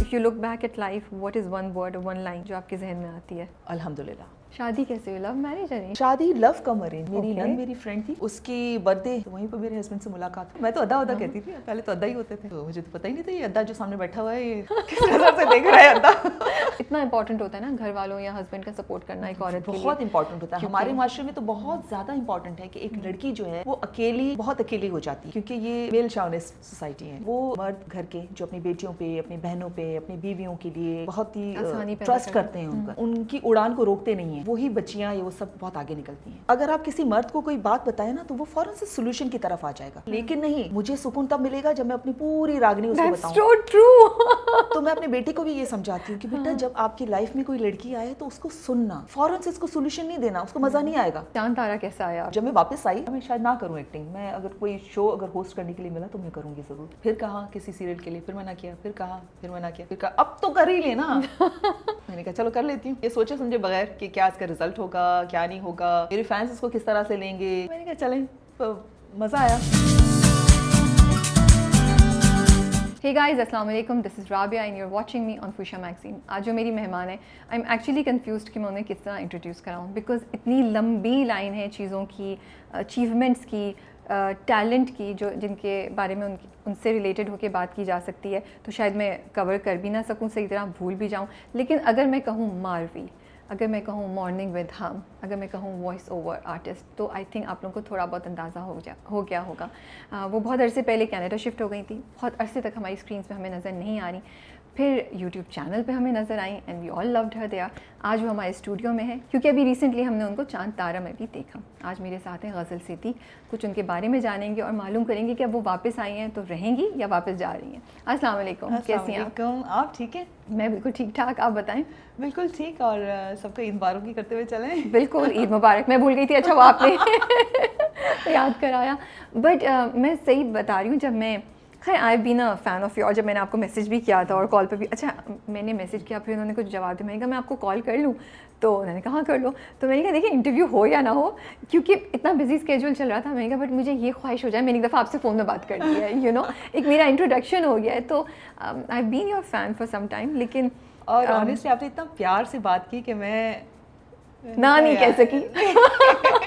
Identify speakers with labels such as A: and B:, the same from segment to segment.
A: If you look back at life, what is one word, one line जो आपके जहन में आती है?
B: अल्हम्दुलिल्लाह।
A: शादी कैसे हुई? लव मैरिज है?
B: शादी लव कम अरेंज। मेरी
A: Okay.
B: नंद मेरी फ्रेंड थी, उसकी बर्थडे तो वहीं पर मेरे हस्बैंड से मुलाकात हुई। मैं तो अद्दा कहती थी, पहले तो अद्दा ही होते थे, तो मुझे तो पता ही नहीं था ये अद्दा जो सामने बैठा हुआ है ये किस नजर से देख रहा है अद्दा।
A: इतना इंपॉर्टेंट होता है ना घर वालों या हस्बैंड का सपोर्ट करना एक औरत के लिए।
B: बहुत इंपॉर्टेंट होता है
A: क्योंकि-
B: हमारे माशरे में तो बहुत ज्यादा इंपॉर्टेंट है कि एक लड़की जो है वो अकेली बहुत अकेली हो जाती है, क्योंकि ये मेल शॉविनिस्ट सोसाइटी है। वो मर्द घर के जो अपनी बेटियों पे, अपनी बहनों पे, अपनी बीवियों के लिए बहुत ही
A: आसानी पैदा
B: ट्रस्ट
A: करते
B: करते हैं उनका, उनकी उड़ान को रोकते नहीं है। वही बच्चियां ये वो सब बहुत आगे निकलती हैं। अगर आप किसी मर्द को कोई बात बताए ना तो वो फौरन से सोल्यूशन की तरफ आ जाएगा, लेकिन नहीं, मुझे सुकून तब मिलेगा जब मैं अपनी पूरी रागनी उसको
A: That's
B: बताऊं।
A: so true.
B: तो मैं अपने बेटे को भी ये समझाती हूँ कि बेटा जब आपकी लाइफ में कोई लड़की आए तो उसको सुनना, फौरन से इसको सोल्यूशन नहीं देना, उसको मजा नहीं आएगा।
A: चांद तारा कैसा आया?
B: जब मैं वापस आई, मैं शायद ना करूं एक्टिंग, मैं अगर कोई शो अगर होस्ट करने के लिए मिला तो मैं करूंगी जरूर। फिर कहा किसी सीरियल के लिए, फिर मना किया, फिर कहा, फिर मना किया, फिर कहा अब तो कर ही लेना। मैंने कहा चलो कर लेती हूँ, ये सोचे समझे बगैर कि क्या इसका रिजल्ट होगा क्या नहीं होगा, मेरे फैंस इसको किस तरह से लेंगे। मैंने कहा चलें, तो मजा आया।
A: Hey guys, अस्सलाम वालेकुम, this is Rabia and you're watching on Fusha magazine. आज जो मेरी मेहमान है, आई एम एक्चुअली कंफ्यूज्ड कि मैं उन्हें किस तरह इंट्रोड्यूस कराऊँ, बिकॉज इतनी लंबी लाइन है चीज़ों की, अचीवमेंट्स की, टैलेंट की, जो जिनके बारे में उनसे रिलेटेड होकर बात की जा सकती है, तो शायद मैं कवर कर भी ना सकूँ सही तरह, भूल भी जाऊँ। लेकिन अगर मैं कहूँ मारवी, अगर मैं कहूँ मॉर्निंग विद हम, अगर मैं कहूँ वॉइस ओवर आर्टिस्ट, तो आई थिंक आप लोगों को थोड़ा बहुत अंदाज़ा हो गया होगा। वो बहुत अरसे पहले कनाडा शिफ्ट हो गई थी, बहुत अरसे तक हमारी स्क्रीन्स पे हमें नज़र नहीं आ रही, फिर यूट्यूब चैनल पे हमें नज़र आई and we all loved her there. आज वो हमारे स्टूडियो में है, क्योंकि अभी रिसेंटली हमने उनको चांद तारा में भी देखा। आज मेरे साथ हैं गज़ल सेती, कुछ उनके बारे में जानेंगे और मालूम करेंगे कि अब वो वापस आई हैं तो रहेंगी या वापस जा रही हैं। अस्सलाम वालेकुम, कैसी हैं आप?
B: आप ठीक है?
A: मैं बिल्कुल ठीक ठाक, आप बताएं।
B: बिल्कुल ठीक, और सबको ईद मुबारक की करते हुए चलें।
A: बिल्कुल, ईद मुबारक। मैं भूल गई थी, अच्छा वो आपने याद कराया। बट मैं सही बता रही हूँ, जब मैं खैर I been a fan of your, जब मैंने आपको मैसेज भी किया था और कॉल पे भी, अच्छा मैंने मैसेज किया, फिर उन्होंने कुछ जवाब दिया, मैंने कहा मैं आपको कॉल कर लूँ, तो उन्होंने कहा कर लो। तो मैंने कहा देखिए इंटरव्यू हो या ना हो, क्योंकि इतना बिजी स्केड्यूल चल रहा था, मैंने कहा बट मुझे ये ख्वाहिश हो जाए मैंने एक दफ़ा आपसे फ़ोन में बात कर ली है, यू नो, एक मेरा इंट्रोडक्शन हो गया है। तो I been your fan for some time, लेकिन
B: और ऑनेस्टली आपने इतना प्यार से बात की कि मैं
A: ना नहीं कह सकी।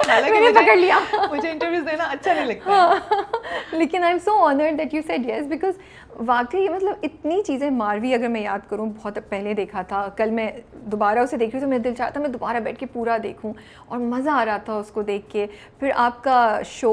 A: मैंने पकड़ लिया।
B: मुझे इंटरव्यूज देना अच्छा नहीं लगता।
A: लेकिन I am so honoured that you said yes, because वाकई मतलब इतनी चीज़ें, मारवी अगर मैं याद करूँ बहुत पहले देखा था, कल मैं दोबारा उसे देख रही थी तो मेरा दिल चाहता मैं दोबारा बैठ के पूरा देखूँ, और मज़ा आ रहा था उसको देख के। फिर आपका शो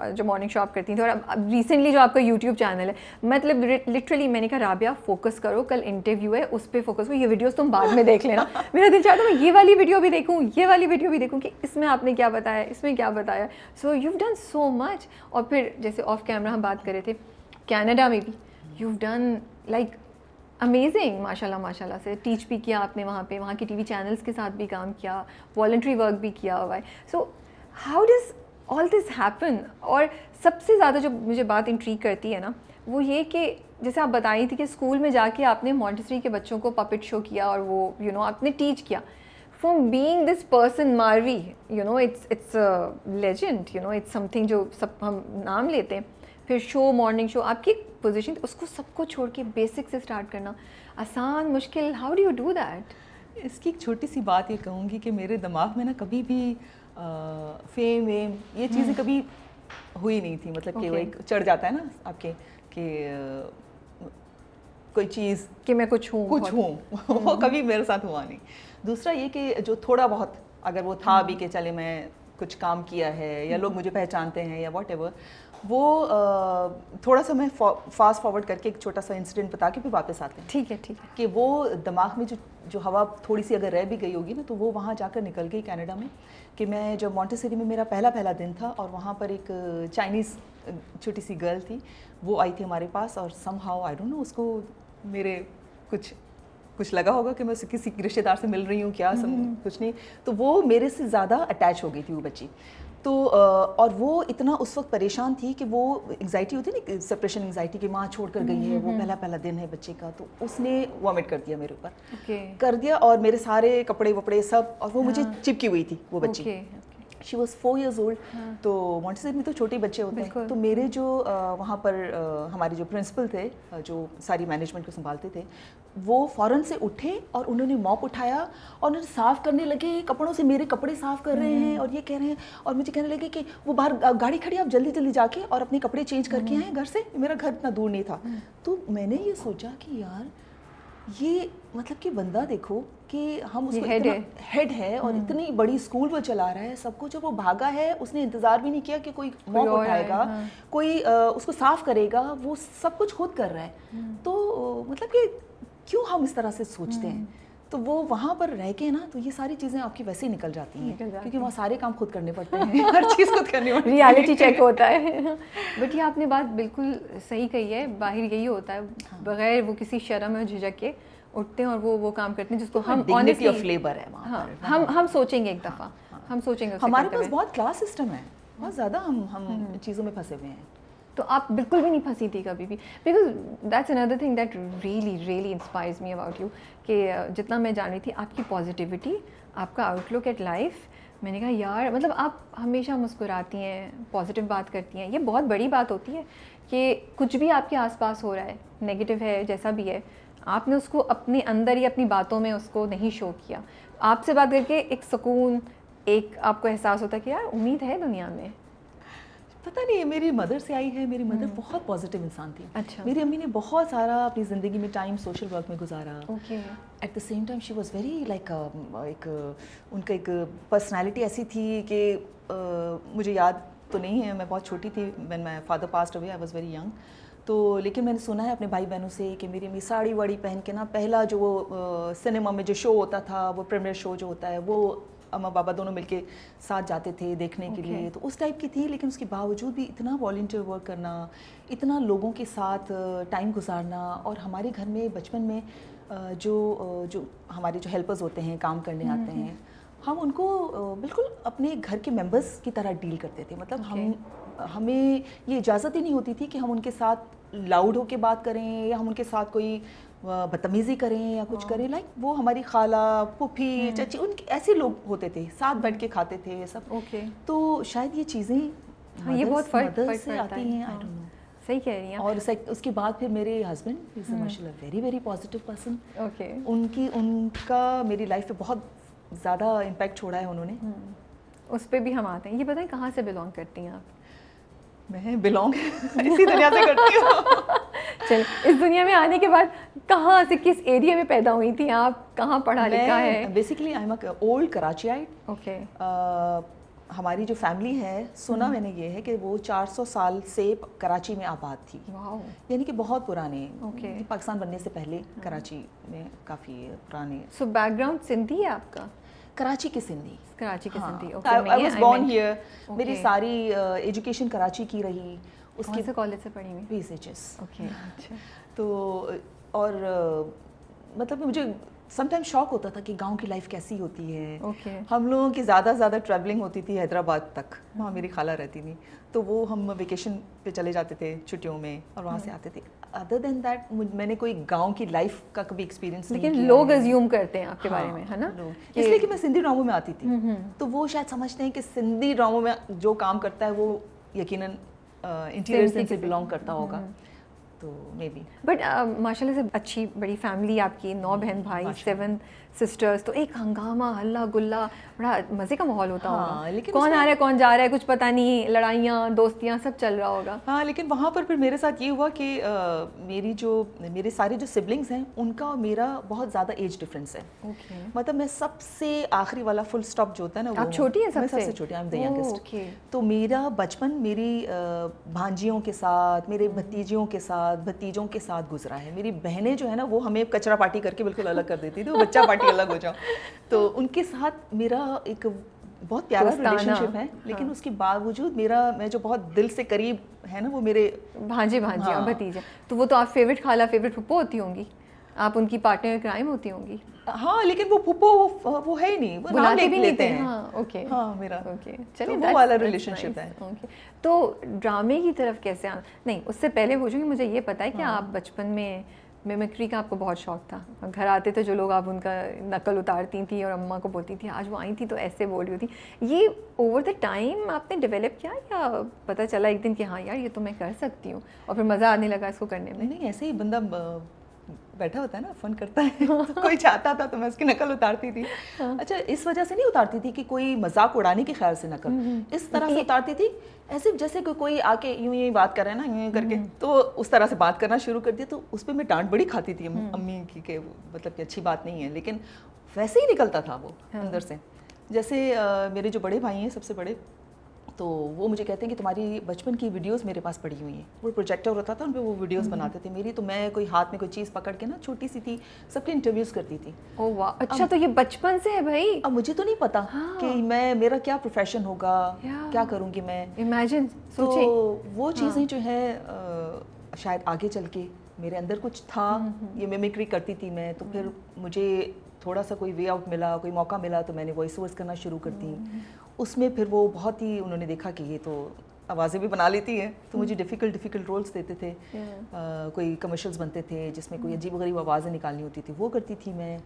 A: जो मॉर्निंग शो आप करती थी, और अब रिसेंटली जो आपका यूट्यूब चैनल है, मतलब लिटरली मैंने कहा राबिया फोकस करो, कल इंटरव्यू है उस पर फोकस करो, ये वीडियोज़ तुम बाद में देख लेना। मेरा दिल चाहता मैं ये वाली वीडियो भी देखूँ, ये वाली वीडियो भी देखूँ कि इसमें आपने क्या बताया, इसमें क्या बताया। So you done so much. और फिर जैसे ऑफ कैमरा हम बात कर रहे थे, कनाडा में भी यू डन लाइक अमेजिंग, माशाल्लाह माशाल्लाह से टीच भी किया आपने वहाँ पे, वहाँ की टीवी चैनल्स के साथ भी काम किया, वॉलंटरी वर्क भी किया हुआ है। So how does all this happen? और सबसे ज़्यादा जो मुझे बात इंट्रीग करती है ना, वो ये कि जैसे आप बताई थी कि स्कूल में जाके आपने मॉन्टेसरी के बच्चों को पपेट शो किया और वो यू नो आपने टीच किया। From being this person Marvi, you know, it's a legend, you know, it's something जो सब हम नाम लेते हैं। फिर शो, मॉर्निंग शो, आपकी पोजीशन, उसको सबको छोड़ के बेसिक से स्टार्ट करना आसान, मुश्किल, how do you do that?
B: इसकी एक छोटी सी बात ये कहूँगी कि मेरे दिमाग में ना कभी भी फेम वेम ये चीज़ें कभी हुई नहीं थी, मतलब कि वो एक चढ़ जाता है ना आपके कि कोई चीज़
A: कि मैं कुछ हूँ
B: वो कभी मेरे साथ हुआ नहीं। दूसरा ये कि जो थोड़ा बहुत अगर वो था भी कि चले मैं कुछ काम किया है या लोग मुझे पहचानते हैं या व्हाटएवर, वो थोड़ा सा मैं फास्ट फॉरवर्ड करके एक छोटा सा इंसिडेंट बता के फिर वापस आते हैं।
A: ठीक है
B: कि वो दिमाग में जो हवा थोड़ी सी अगर रह भी गई होगी ना, तो वो वहाँ जाकर निकल गई कनाडा में। कि मैं जब मॉन्टेसरी में मेरा पहला दिन था, और वहाँ पर एक चाइनीज़ छोटी सी गर्ल थी, वो आई थी हमारे पास, और समहाउ आई डोंट नो उसको मेरे कुछ लगा होगा कि मैं उसे किसी रिश्तेदार से मिल रही हूँ क्या, कुछ नहीं, तो वो मेरे से ज़्यादा अटैच हो गई थी वो बच्ची। तो और वो इतना उस वक्त परेशान थी कि वो एंग्जाइटी होती है ना, सेपरेशन एंग्जाइटी, कि माँ छोड़ कर गई है, वो पहला दिन है बच्चे का, तो उसने वॉमिट कर दिया मेरे ऊपर, कर दिया, और मेरे सारे कपड़े वपड़े सब, और वो मुझे चिपकी हुई थी वो बच्ची। She was 4 years old। तो मॉन्टेसरी में तो छोटे बच्चे होते हैं, तो मेरे जो वहाँ पर हमारे जो प्रिंसिपल थे, जो सारी मैनेजमेंट को संभालते थे, वो फ़ौरन से उठे और उन्होंने मॉप उठाया और उन्होंने साफ़ करने लगे, कपड़ों से मेरे कपड़े साफ़ कर रहे हैं और ये कह रहे हैं, और मुझे कहने लगे कि वो बाहर गाड़ी खड़ी, आप जल्दी जल्दी जाके और अपने कपड़े चेंज करके आए घर से, मेरा घर इतना दूर नहीं था। तो मैंने ये सोचा कि यार ये मतलब कि बंदा देखो कि हम उसको हेड है और इतनी बड़ी स्कूल वो चला रहा है, सब कुछ, और वो भागा है, उसने इंतजार भी नहीं किया कि कोई मॉप उठाएगा, कोई उसको साफ करेगा, वो सब कुछ खुद कर रहा है। तो मतलब कि क्यों हम इस तरह से सोचते हैं? तो वो वहाँ पर रह के ना, तो ये सारी चीज़ें आपकी वैसे ही निकल जाती हैं, क्योंकि वहाँ सारे काम खुद करने पड़ते हैं, हर चीज़ खुद करनी पड़ती है,
A: रियलिटी चेक होता है। बट ये आपने बात बिल्कुल सही कही है, बाहर यही होता है, बगैर वो किसी शर्म और झिझक के उठते हैं और वो काम करते हैं जिसको हम
B: ऑनेस्टली ऑफ लेबर है वहाँ पर।
A: हम सोचेंगे एक दफ़ा, हम सोचेंगे
B: हमारे पास बहुत क्लास सिस्टम है, बहुत ज़्यादा हम चीज़ों में फंसे हुए हैं।
A: तो आप बिल्कुल भी नहीं फंसी थी कभी भी, because that's another thing that really inspires me about you, कि जितना मैं जान रही थी आपकी पॉजिटिविटी, आपका आउटलुक एट लाइफ, मैंने कहा यार मतलब आप हमेशा मुस्कुराती हैं, पॉजिटिव बात करती हैं, ये बहुत बड़ी बात होती है कि कुछ भी आपके आसपास हो रहा है, नेगेटिव है, जैसा भी है, आपने उसको अपने अंदर या अपनी बातों में उसको नहीं शो किया। आपसे बात करके एक सुकून, एक आपको एहसास होता है कि यार उम्मीद है दुनिया में।
B: पता नहीं, मेरी मदर से आई है, मेरी मदर बहुत पॉजिटिव इंसान थी।
A: अच्छा।
B: मेरी अम्मी ने बहुत सारा अपनी ज़िंदगी में टाइम सोशल वर्क में गुजारा।
A: Okay.
B: At the same time she was very like एक उनका एक पर्सनालिटी ऐसी थी कि मुझे याद तो नहीं है, मैं बहुत छोटी थी when my father passed away, I was very young. तो लेकिन मैंने सुना है अपने भाई बहनों से कि मेरी अम्मी साड़ी वाड़ी पहन के ना, पहला जो वो सिनेमा में जो शो होता था, वो प्रीमियर शो जो होता है, वो अम्मा बाबा दोनों मिलके साथ जाते थे देखने के लिए। तो उस टाइप की थी, लेकिन उसके बावजूद भी इतना वॉलंटियर वर्क करना, इतना लोगों के साथ टाइम गुजारना, और हमारे घर में बचपन में जो हमारे जो हेल्पर्स होते हैं, काम करने आते हैं, हम उनको बिल्कुल अपने घर के मेंबर्स की तरह डील करते थे। मतलब हमें ये इजाज़त ही नहीं होती थी कि हम उनके साथ लाउड होके बात करें या हम उनके साथ कोई बदतमीज़ी करें या कुछ करें। लाइक वो हमारी खाला, पुफी, चाची, उनके ऐसे लोग होते थे, साथ बैठ के खाते थे सब। तो शायद ये चीज़ें
A: ये बहुत फर्क
B: से आती हैं, आई डोंट नो।
A: सही कह रही हैं।
B: और उसके बाद फिर मेरे हस्बैंड इज माशाल्लाह very very positive person.
A: Okay.
B: उनका मेरी लाइफ पे बहुत ज़्यादा इम्पैक्ट छोड़ा है उन्होंने।
A: उस पर भी हम आते हैं। ये बताएं कहाँ से बिलोंग करती हैं आप?
B: मैं बिलोंग इसी दुनिया से करती हूँ।
A: चल, इस दुनिया में आने के बाद कहाँ से, किस एरिया में पैदा हुई थी आप, कहाँ पढ़ा लिखा है?
B: Basically I am a old Karachiite.
A: Okay.
B: हमारी जो फैमिली है, सुना मैंने ये है कि वो 400 साल से कराची में आबाद थी।
A: वाओ।
B: यानी कि बहुत पुराने,
A: ओके।
B: पाकिस्तान बनने से पहले कराची में काफ़ी पुराने।
A: सो बैकग्राउंड सिंधी है आपका?
B: कराची की सिंधी।
A: कराची की Sindhi.
B: I was born here. मेरी सारी एजुकेशन कराची की रही।
A: उसके से कॉलेज से पढ़ी हुई?
B: VSHS।
A: ओके। अच्छा।
B: तो और मतलब मुझे समटाइम शौक होता था कि गांव की लाइफ कैसी होती है। हम लोगों की ज़्यादा ट्रैवलिंग होती थी हैदराबाद तक, वहाँ मेरी खाला रहती थी, तो वो हम वेकेशन पे चले जाते थे छुट्टियों में और वहाँ से आते थे। अदर देन दैट मैंने कोई गांव की लाइफ का कभी एक्सपीरियंस नहीं किया।
A: लेकिन लोग अज्यूम करते हैं आपके बारे में, है ना?
B: इसलिए कि मैं सिंधी ड्रामों में आती थी, तो वो शायद समझते हैं कि सिंधी ड्रामों में जो काम करता है वो यकीनन इंटीरियर से बिलोंग करता होगा, तो मे बी। बट
A: माशाल्लाह से अच्छी बड़ी फैमिली आपकी, 9 बहन भाई, 7 सिस्टर्स, तो एक हंगामा, हल्ला गुल्ला, बड़ा मज़े का माहौल होता होगा। लेकिन कौन आ रहा है कौन जा रहा है कुछ पता नहीं, लड़ाइयाँ दोस्तियाँ सब चल रहा होगा।
B: हाँ, लेकिन वहाँ पर फिर मेरे साथ ये हुआ कि मेरे सारे जो सिबलिंग्स हैं उनका और मेरा बहुत ज़्यादा एज डिफरेंस है। मतलब मैं सबसे आखिरी वाला फुल स्टॉप जो होता है ना,
A: आप छोटी हैं सबसे?
B: सबसे छोटी, आई एम द यंगेस्ट। तो मेरा बचपन मेरी भांजियों के साथ, मेरे भतीजियों के साथ, भतीजों के साथ गुजरा है। मेरी बहनें जो है ना, वो हमें कचरा पार्टी करके बिल्कुल अलग कर देती थी, तो बच्चा पार्टी अलग हो जाओ। तो उनके साथ मेरा एक बहुत प्यारा रिलेशनशिप है। लेकिन उसके बावजूद मैं जो बहुत दिल से करीब है ना, वो मेरे
A: भांजे और भतीजे। तो वो तो आप फेवरेट खाला, फेवरेट फुप्पो होती होंगी, आप उनकी पार्टनर क्राइम होती होंगी।
B: हाँ, लेकिन वो फुप्पो वो है ही नहीं, वो नाम भी लेते हैं।
A: हाँ, ओके।
B: हाँ, मेरा
A: ओके, चलिए,
B: वो वाला रिलेशनशिप है।
A: ओके। तो ड्रामे की तरफ कैसे आना? नहीं, उससे पहले पूछूंगी, मुझे ये पता है कि आप बचपन में मिमिक्री का आपको बहुत शौक था, घर आते थे जो लोग आप उनका नकल उतारती थी और अम्मा को बोलती थी आज वो आई थी तो ऐसे बोल रही थी। ये ओवर द टाइम आपने डेवलप किया या पता चला एक दिन कि हाँ यार ये तो मैं कर सकती हूँ और फिर मज़ा आने लगा इसको करने में?
B: नहीं, ऐसे ही बंदा बैठा होता है ना, फन करता है तो कोई चाहता था तो मैं उसकी नकल उतारती थी। अच्छा, इस वजह से नहीं उतारती थी कि कोई मजाक उड़ाने के ख्याल से नकल, इस तरह से उतारती थी ऐसे जैसे कोई आके यूं ही बात कर रहा है ना, यूं करके, तो उस तरह से बात करना शुरू कर दिया। तो उस पर मैं डांट बड़ी खाती थी अम्मी की कि मतलब कि अच्छी बात नहीं है, लेकिन वैसे ही निकलता था वो अंदर से। जैसे मेरे जो बड़े भाई हैं, सबसे बड़े, तो वो मुझे कहते हैं कि तुम्हारी बचपन की वीडियोस मेरे पास पड़ी हुई हैं। वो प्रोजेक्टर होता था, उन पे वो वीडियोस बनाते थे मेरी, तो मैं कोई हाथ में कोई चीज़ पकड़ के ना, छोटी सी थी, सबके इंटरव्यूज़ करती थी।
A: ओह वाह, अच्छा तो ये बचपन से है भाई?
B: अब मुझे तो नहीं पता कि मेरा क्या प्रोफेशन होगा, क्या करूँगी मैं।
A: इमेजिन,
B: तो वो चीज़ें जो है शायद आगे चल के मेरे अंदर कुछ था, ये मिमिक्री करती थी मैं, तो फिर मुझे थोड़ा सा कोई वे आउट मिला, कोई मौका मिला, तो मैंने वॉइस ओवर्स करना शुरू कर दी। उसमें फिर वो बहुत ही, उन्होंने देखा कि ये तो आवाज़ें भी बना लेती है, तो मुझे डिफ़िकल्ट रोल्स देते थे। कोई कमर्शियल्स बनते थे जिसमें कोई अजीब गरीब आवाज़ें निकालनी होती थी, वो करती थी मैं।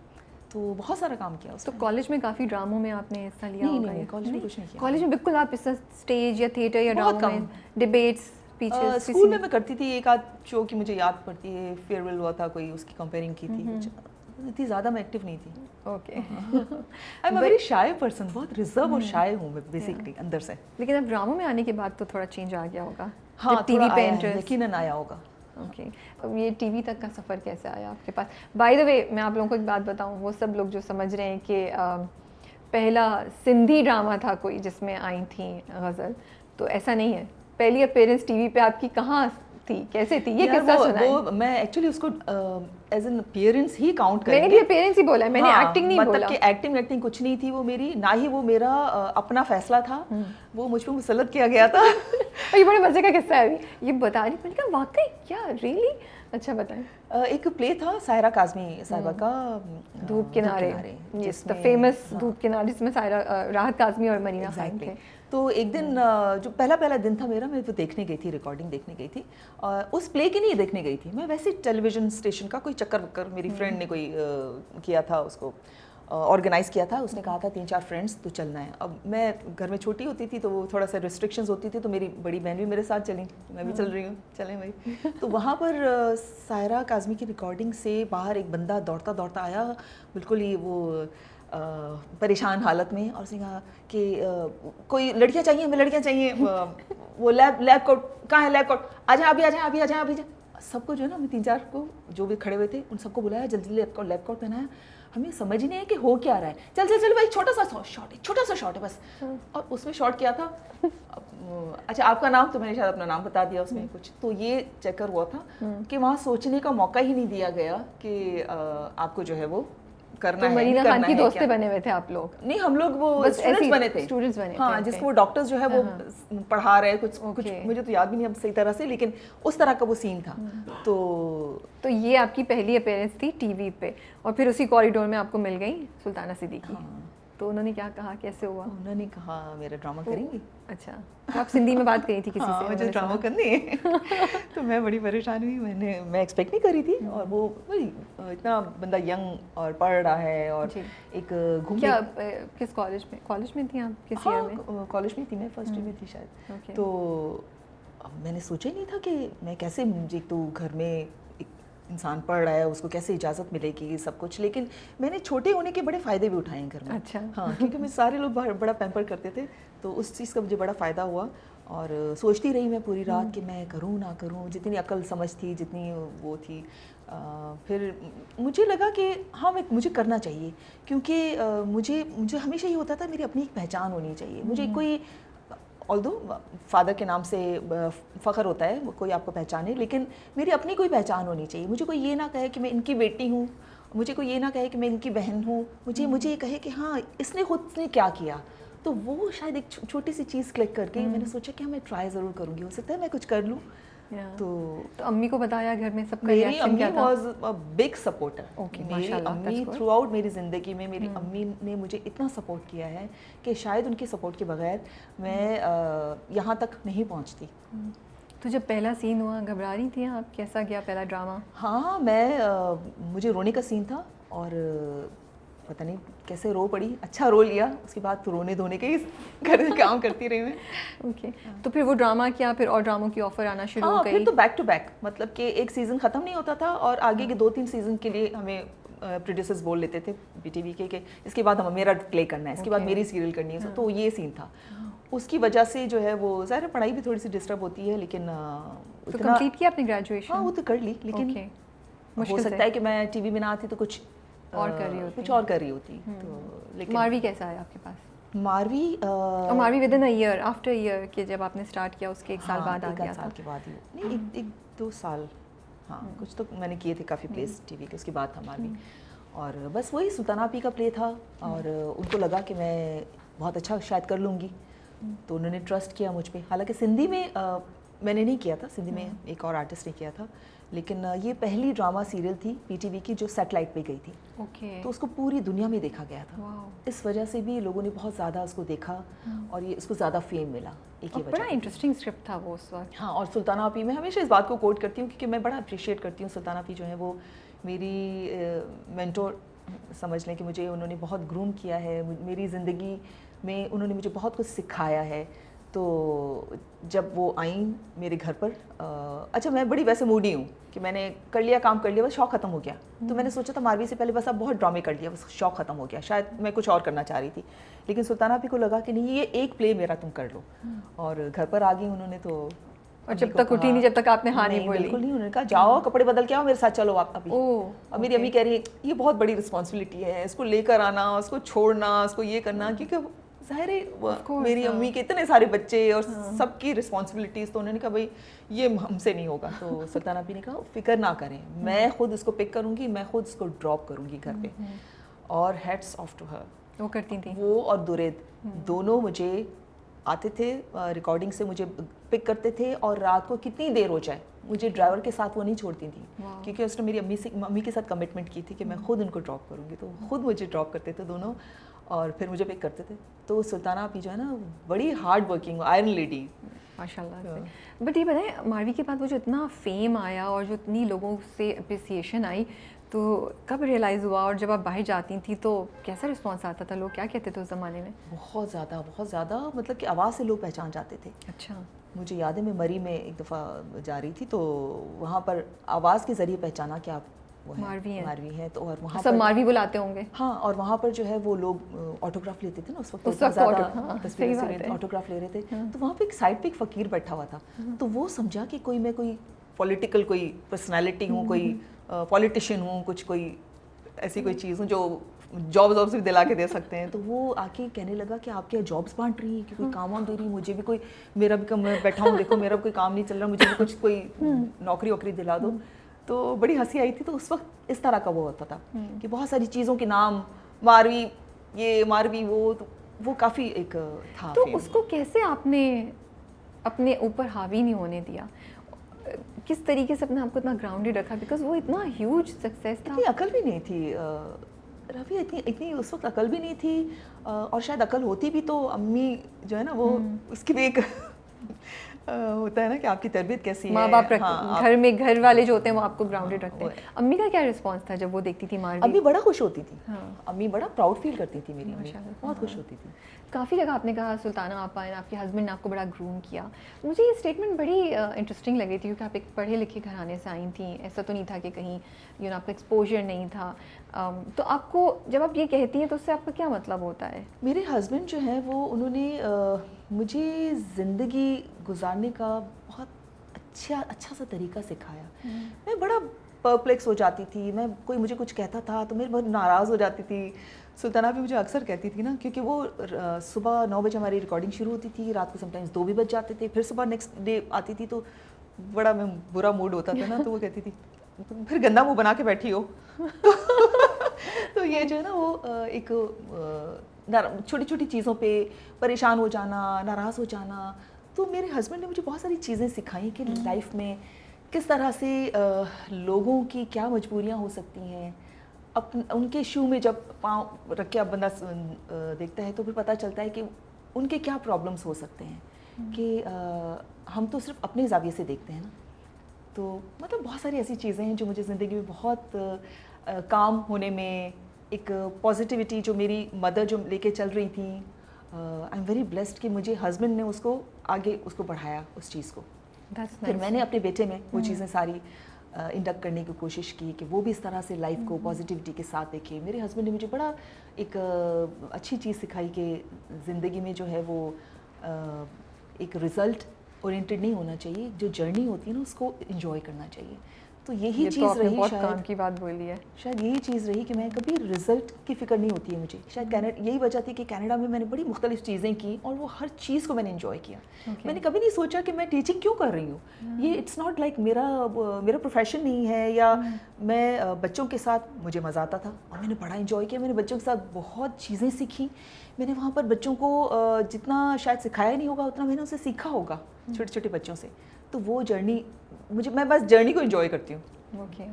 B: तो बहुत सारा काम किया उसमें।
A: तो कॉलेज में काफ़ी ड्रामों में आपने हिस्सा लिया होगा?
B: नहीं, कॉलेज में कुछ नहीं किया।
A: कॉलेज में बिल्कुल आप इस स्टेज या थिएटर या ड्रामा में, डिबेट्स, स्पीचेस?
B: स्कूल में मैं करती थी, एक आध शो की मुझे याद पड़ती है, फेयरवेल हुआ था कोई, उसकी कंपेयरिंग की थी। इतनी ज़्यादा मैं एक्टिव नहीं थी।
A: Okay.
B: I am a very shy person, बहुत रिजर्व और शाय हूँ मैं बेसिकली अंदर से।
A: लेकिन अब ड्रामा में आने के बाद तो थोड़ा चेंज आ गया होगा?
B: हाँ,
A: टीवी पे इंटरेस्ट
B: यकीनन आया होगा।
A: ओके, अब ये टीवी तक का सफ़र कैसे आया आपके पास? बाय द वे, मैं आप लोगों को एक बात बताऊं, वो सब लोग जो समझ रहे हैं कि पहला सिंधी ड्रामा था कोई जिसमें आई थी गज़ल, तो ऐसा नहीं है। पहली अपीयरेंस टीवी पे आपकी कहाँ थी, कैसे थी, ये किस्सा सुनाएं।
B: वो मैं एक्चुअली उसको एज एन अपीयरेंस ही काउंट करेंगे।
A: मैंने भी अपीयरेंस ही बोला है, मैंने एक्टिंग नहीं बोला।
B: मतलब कि एक्टिंग कुछ नहीं थी वो मेरी, ना ही वो मेरा अपना फैसला था, वो मुझ पर मुसल्लत किया गया था।
A: ये बड़े मजे का किस्सा है, अभी ये बता रही, मैंने कहा वाकई क्या, रियली? अच्छा बताएं।
B: एक प्ले था सायरा काज़मी साहिबा का,
A: धूप किनारे, द फेमस धूप किनारे, जिसमें सायरा, राहत काज़मी और मरीना खान थे।
B: तो एक दिन जो पहला दिन था मेरा, मैं वो देखने गई थी, रिकॉर्डिंग देखने गई थी। उस प्ले की नहीं देखने गई थी मैं, वैसे टेलीविज़न स्टेशन का कोई चक्कर मेरी फ्रेंड ने कोई किया था, उसको ऑर्गेनाइज़ किया था। उसने कहा था 3-4 फ्रेंड्स तो चलना है। अब मैं घर में छोटी होती थी तो वो थोड़ा सा रिस्ट्रिक्शंस होती थी, तो मेरी बड़ी बहन भी मेरे साथ चली, मैं भी चल रही हूँ, चलें भाई। तो वहाँ पर सायरा काज़मी की रिकॉर्डिंग से बाहर एक बंदा दौड़ता दौड़ता आया, बिल्कुल ही वो परेशान हालत में, और उसने कहा कि कोई लड़कियाँ चाहिए, हमें लड़कियाँ चाहिए, वो लैब कोट कहाँ है, लैब कोट, आ जाए अभी आ जाए। सबको जो है ना, हमें 3-4 को जो भी खड़े हुए थे उन सबको बुलाया, जल्दी लैब कोट पहनाया। हमें समझ ही नहीं है कि हो क्या रहा है। चल भाई, छोटा सा शॉट है बस। और उसमें शॉट किया था। अच्छा, आपका नाम? तो मैंने शायद अपना नाम बता दिया उसमें कुछ। तो ये चक्कर हुआ था कि वहाँ सोचने का मौका ही नहीं दिया गया कि आपको जो है वो करना है।
A: मरीना खान की दोस्ती बने हुए थे आप लोग?
B: नहीं, हम लोग वो स्टूडेंट्स बने थे। हाँ, जिसको वो डॉक्टर्स जो है वो पढ़ा रहे, कुछ मुझे तो याद भी नहीं अब सही तरह से, लेकिन उस तरह का वो सीन था।
A: तो ये आपकी पहली अपीयरेंस थी टीवी पे, और फिर उसी कॉरिडोर में आपको मिल गई सुल्ताना सिद्दीकी। तो उन्होंने क्या कहा, कैसे हुआ?
B: उन्होंने कहा मेरा ड्रामा करेंगी।
A: अच्छा, तो आप सिंधी में बात करी थी किसी से?
B: मुझे ड्रामा करनी है। तो मैं बड़ी परेशान हुई, मैं एक्सपेक्ट नहीं करी थी। और वो इतना बंदा यंग और पढ़ रहा है, और एक घूम
A: क्या, किस कॉलेज में थी आप, किस ईयर में?
B: कॉलेज में थी मैं, फर्स्ट ईयर में थी शायद। तो मैंने सोचा ही नहीं था कि मैं कैसे, मुझे तो घर में इंसान पढ़ रहा है, उसको कैसे इजाज़त मिलेगी सब कुछ। लेकिन मैंने छोटे होने के बड़े फ़ायदे भी उठाए हैं घर में।
A: अच्छा।
B: हाँ, क्योंकि मैं सारे लोग बड़ा पैम्पर करते थे, तो उस चीज़ का मुझे बड़ा फ़ायदा हुआ। और सोचती रही मैं पूरी रात कि मैं करूँ ना करूँ, जितनी अकल समझ थी, जितनी वो थी। फिर मुझे लगा कि हाँ, मुझे करना चाहिए, क्योंकि मुझे हमेशा ये होता था मेरी अपनी एक पहचान होनी चाहिए। मुझे कोई, ऑल्दो फादर के नाम से फ़ख्र होता है, कोई आपको पहचाने, लेकिन मेरी अपनी कोई पहचान होनी चाहिए। मुझे कोई ये ना कहे कि मैं इनकी बेटी हूँ, मुझे कोई ये ना कहे कि मैं इनकी बहन हूँ, मुझे ये कहे कि हाँ, इसने खुद ने क्या किया। तो वो शायद एक छोटी सी चीज़ क्लिक करके मैंने सोचा कि हाँ, मैं ट्राई ज़रूर करूँगी, हो सकता है मैं कुछ कर लूँ। तो
A: अम्मी को बताया घर में, सबका
B: मेरी
A: रिएक्शन
B: अम्मी
A: क्या था?
B: Was a big supporter.
A: Okay,
B: मेरी
A: माशाल्लाह,
B: अम्मी थ्रू आउट मेरी ज़िंदगी में, मेरी अम्मी ने मुझे इतना सपोर्ट किया है कि शायद उनके सपोर्ट के बगैर मैं यहाँ तक नहीं पहुँचती।
A: तो जब पहला सीन हुआ घबरा रही थी आप, कैसा गया पहला ड्रामा?
B: हाँ, मुझे रोने का सीन था और पता नहीं कैसे रो पड़ी, अच्छा रो लिया, उसके बाद तो रोने धोने के ही काम करती रही मैं।
A: ओके तो फिर वो ड्रामा किया, फिर और ड्रामों की ऑफर आना शुरू हो
B: हाँ,
A: गई?
B: फिर तो बैक टू बैक, मतलब कि एक सीज़न ख़त्म नहीं होता था और आगे के 2-3 सीज़न के लिए हमें प्रोड्यूसर्स बोल लेते थे बीटीवी के इसके बाद हम मेरा प्ले करना है, इसके बाद मेरी सीरियल करनी है, तो ये सीन था। उसकी वजह से जो है वो ज़ाहिर पढ़ाई भी थोड़ी सी डिस्टर्ब होती है, लेकिन
A: तो कंप्लीट किया आपने ग्रेजुएशन?
B: हाँ, वो तो कर ली, लेकिन हो सकता है कि मैं टीवी में ना आती तो कुछ
A: और कर रही होती,
B: कुछ और कर रही होती। तो लेकिन
A: मारवी कैसा आया आपके पास?
B: मारवी
A: और मारवी within a year, after year के जब आपने स्टार्ट किया उसके एक साल बाद आ गया था?
B: 1 साल के बाद ही नहीं, एक 2 साल, हाँ कुछ तो मैंने किए थे काफ़ी प्लेस टीवी के, उसके बाद था मारवी। और बस वही सुल्ताना आपी का प्ले था और उनको लगा कि मैं बहुत अच्छा शायद कर लूँगी, तो उन्होंने ट्रस्ट किया मुझ पे। हालांकि सिंधी में मैंने नहीं किया था, सिंधी में एक और आर्टिस्ट ने किया था, लेकिन ये पहली ड्रामा सीरियल थी पीटीवी की जो सैटेलाइट पे गई थी।
A: ओके।
B: तो उसको पूरी दुनिया में देखा गया था।
A: वाओ।
B: इस वजह से भी लोगों ने बहुत ज़्यादा उसको देखा और ये उसको ज़्यादा फेम मिला, एक ही वजह।
A: बड़ा इंटरेस्टिंग स्क्रिप्ट था वो उस वक्त।
B: हाँ, और सुल्ताना आपी, मैं हमेशा इस बात को कोट करती हूँ क्योंकि मैं बड़ा अप्रिशिएट करती हूँ सुल्ताना आपी जो है वो मेरी मेंटोर समझ लें कि मुझे उन्होंने बहुत ग्रूम किया है, मेरी ज़िंदगी में उन्होंने मुझे बहुत कुछ सिखाया है। तो जब वो आई मेरे घर पर, अच्छा मैं बड़ी वैसे मूडी हूँ कि मैंने कर लिया, काम कर लिया, बस शौक ख़त्म हो गया। तो मैंने सोचा था मारवी से पहले बस अब बहुत ड्रामे कर लिया, बस शौक ख़त्म हो गया, शायद मैं कुछ और करना चाह रही थी। लेकिन सुल्ताना आपी को लगा कि नहीं, ये एक प्ले मेरा तुम कर लो, और घर पर आ गई उन्होंने। तो
A: और जब तक उठी नहीं, जब तक आपने हाँ नहीं बोली?
B: बिल्कुल नहीं, उन्होंने कहा जाओ कपड़े बदल के आओ मेरे साथ, चलो आप अभी। अब मेरी अम्मी कह रही है ये बहुत बड़ी रिस्पॉन्सिबिलिटी है, इसको लेकर आना, उसको छोड़ना, उसको ये करना, क्योंकि ज़ाहिर है मेरी अम्मी के इतने सारे बच्चे और सबकी रिस्पॉन्सिबिलिटीज़, तो उन्होंने कहा भाई ये हमसे नहीं होगा। तो सुल्ताना आपी ने कहा फिक्र ना करें, मैं खुद इसको पिक करूँगी, मैं खुद इसको ड्रॉप करूँगी घर पे। और हेड्स ऑफ टू हर,
A: वो करती थी।
B: वो और दुरेद दोनों मुझे आते थे रिकॉर्डिंग से, मुझे पिक करते थे, और रात को कितनी देर हो जाए मुझे ड्राइवर के साथ वो नहीं छोड़ती थी, क्योंकि उसने मेरी अम्मी के साथ कमिटमेंट की थी कि मैं खुद उनको ड्रॉप करूँगी। तो खुद मुझे ड्रॉप करते थे दोनों और फिर मुझे पिक करते थे। तो सुल्ताना आपी जो है ना बड़ी हार्ड वर्किंग आयरन लेडी
A: माशाल्लाह से। बट ये बताएं, मारवी के बाद वो जो इतना फेम आया और जो इतनी लोगों से अप्रिसिएशन आई, तो कब रियलाइज़ हुआ? और जब आप बाहर जाती थी तो कैसा रिस्पॉन्स आता था, लोग क्या कहते थे उस ज़माने में?
B: बहुत ज़्यादा, मतलब कि आवाज़ से लोग पहचान जाते थे।
A: अच्छा।
B: मुझे याद है मैं मरी में एक दफ़ा जा रही थी, तो वहाँ पर आवाज़ के ज़रिए पहचाना कि आप मारवी हैं। तो और वहाँ
A: सब मारवी बुलाते होंगे।
B: हाँ, और वहाँ पर जो है वो लोग ऑटोग्राफ लेते थे ना उस वक्त
A: ज़्यादा
B: तस्वीरें ऑटोग्राफ ले रहे थे। तो वहाँ पे एक साइड पे एक फ़कीर बैठा हुआ था, तो वो समझा कि मैं कोई पॉलिटिकल कोई पर्सनैलिटी हूँ, कोई पॉलिटिशियन हूँ, कुछ कोई ऐसी कोई चीज़ हूँ जो जॉब्स भी दिला के दे सकते हैं। तो वो आके कहने लगा कि आप क्या जॉब्स बांट रही हैं, कि कोई काम वाम दे रही है, मुझे भी कोई, मेरा भी मैं बैठा हूँ, देखो मेरा भी कोई काम नहीं चल रहा, मुझे भी कुछ कोई नौकरी वोकरी दिला दो। तो बड़ी हंसी आई थी। तो उस वक्त इस तरह का वो होता था कि बहुत सारी चीज़ों के नाम, मारवी ये, मारवी वो, तो वो काफ़ी एक था।
A: तो उसको कैसे आपने अपने ऊपर हावी नहीं होने दिया? किस तरीके से अपने आपको इतना ग्राउंडेड रखा? बिकॉज वो इतना ह्यूज सक्सेस था।
B: इतनी अकल भी नहीं थी रफ़ी, इतनी उस वक्त अकल भी नहीं थी, और शायद अकल होती भी तो अम्मी जो है ना वो उसकी भी एक होता है ना कि आपकी तरबियत कैसी है,
A: माँ बाप घर में घर वाले जो होते हैं वो आपको ग्राउंडेड रखते हैं। अम्मी का क्या रिस्पांस था जब वो देखती थी मारवी?
B: अम्मी बड़ा खुश होती थी। अम्मी बड़ा प्राउड फील करती थी, मेरी अम्मी बहुत खुश होती थी।
A: काफ़ी जगह आपने कहा सुल्ताना आपा ने, आपके हस्बैंड ने आपको बड़ा ग्रूम किया। मुझे ये स्टेटमेंट बड़ी इंटरेस्टिंग लगी थी, क्योंकि आप एक पढ़े लिखे घराने से आई थी, ऐसा तो नहीं था कि कहीं आपका एक्सपोजर नहीं था। तो आपको जब आप ये कहती हैं तो उससे आपका क्या मतलब होता है?
B: मेरे हस्बैंड जो हैं वो, उन्होंने मुझे ज़िंदगी गुजारने का बहुत अच्छा सा तरीका सिखाया। मैं बड़ा परप्लेक्स हो जाती थी, मैं कोई मुझे कुछ कहता था तो मैं बहुत नाराज़ हो जाती थी। सुल्ताना भी मुझे अक्सर कहती थी ना, क्योंकि वो सुबह 9 बजे हमारी रिकॉर्डिंग शुरू होती थी, रात को समटाइम्स 2 भी बज जाते थे, फिर सुबह नेक्स्ट डे आती थी तो बड़ा मैं बुरा मूड होता था ना, तो वो कहती थी तुम फिर गंदा मुँह बना के बैठी हो। तो ये जो है ना वो एक छोटी छोटी चीज़ों पे परेशान हो जाना, नाराज़ हो जाना। तो मेरे हस्बैंड ने मुझे बहुत सारी चीज़ें सिखाई कि लाइफ में किस तरह से लोगों की क्या मजबूरियाँ हो सकती हैं। उनके शू में जब पाँव रख के अब बंदा देखता है तो फिर पता चलता है कि उनके क्या प्रॉब्लम्स हो सकते हैं। कि हम तो सिर्फ अपने ज़ाविये से देखते हैं ना, तो मतलब बहुत सारी ऐसी चीज़ें हैं जो मुझे ज़िंदगी में बहुत काम होने में, एक पॉजिटिविटी जो मेरी मदर जो लेके चल रही थी, आई एम वेरी ब्लेस्ड कि मुझे हस्बैंड ने उसको आगे उसको बढ़ाया उस चीज़ को। फिर मैंने अपने बेटे में वो चीज़ें सारी इंडक्ट करने की कोशिश की कि वो भी इस तरह से लाइफ को पॉजिटिविटी के साथ देखे। मेरे हस्बैंड ने मुझे बड़ा एक अच्छी चीज़ सिखाई कि ज़िंदगी में जो है वो एक रिज़ल्ट ओरिएंटेड नहीं होना चाहिए, जो जर्नी होती है ना उसको एंजॉय करना चाहिए। तो यही
A: ये
B: चीज़
A: तो आपने
B: रही
A: बहुत
B: शायद,
A: काम की बात बोली है।
B: शायद यही चीज़ रही कि मैं कभी रिजल्ट की फ़िक्र नहीं होती है मुझे। शायद कनाडा यही वजह थी कि कनाडा में मैंने बड़ी मुख्तलिफ चीज़ें की और वो हर चीज़ को मैंने इन्जॉय किया। मैंने कभी नहीं सोचा कि मैं टीचिंग क्यों कर रही हूँ। ये इट्स नॉट लाइक मेरा प्रोफेशन नहीं है, या मैं बच्चों के साथ मुझे मज़ा आता था और मैंने बड़ा इन्जॉय किया। मैंने बच्चों के साथ बहुत चीज़ें सीखी। मैंने वहाँ पर बच्चों को जितना शायद सिखाया नहीं होगा उतना मैंने उसे सीखा होगा छोटे छोटे बच्चों से। तो वो जर्नी मैं बस जर्नी को इन्जॉय करती हूँ।
A: ओके,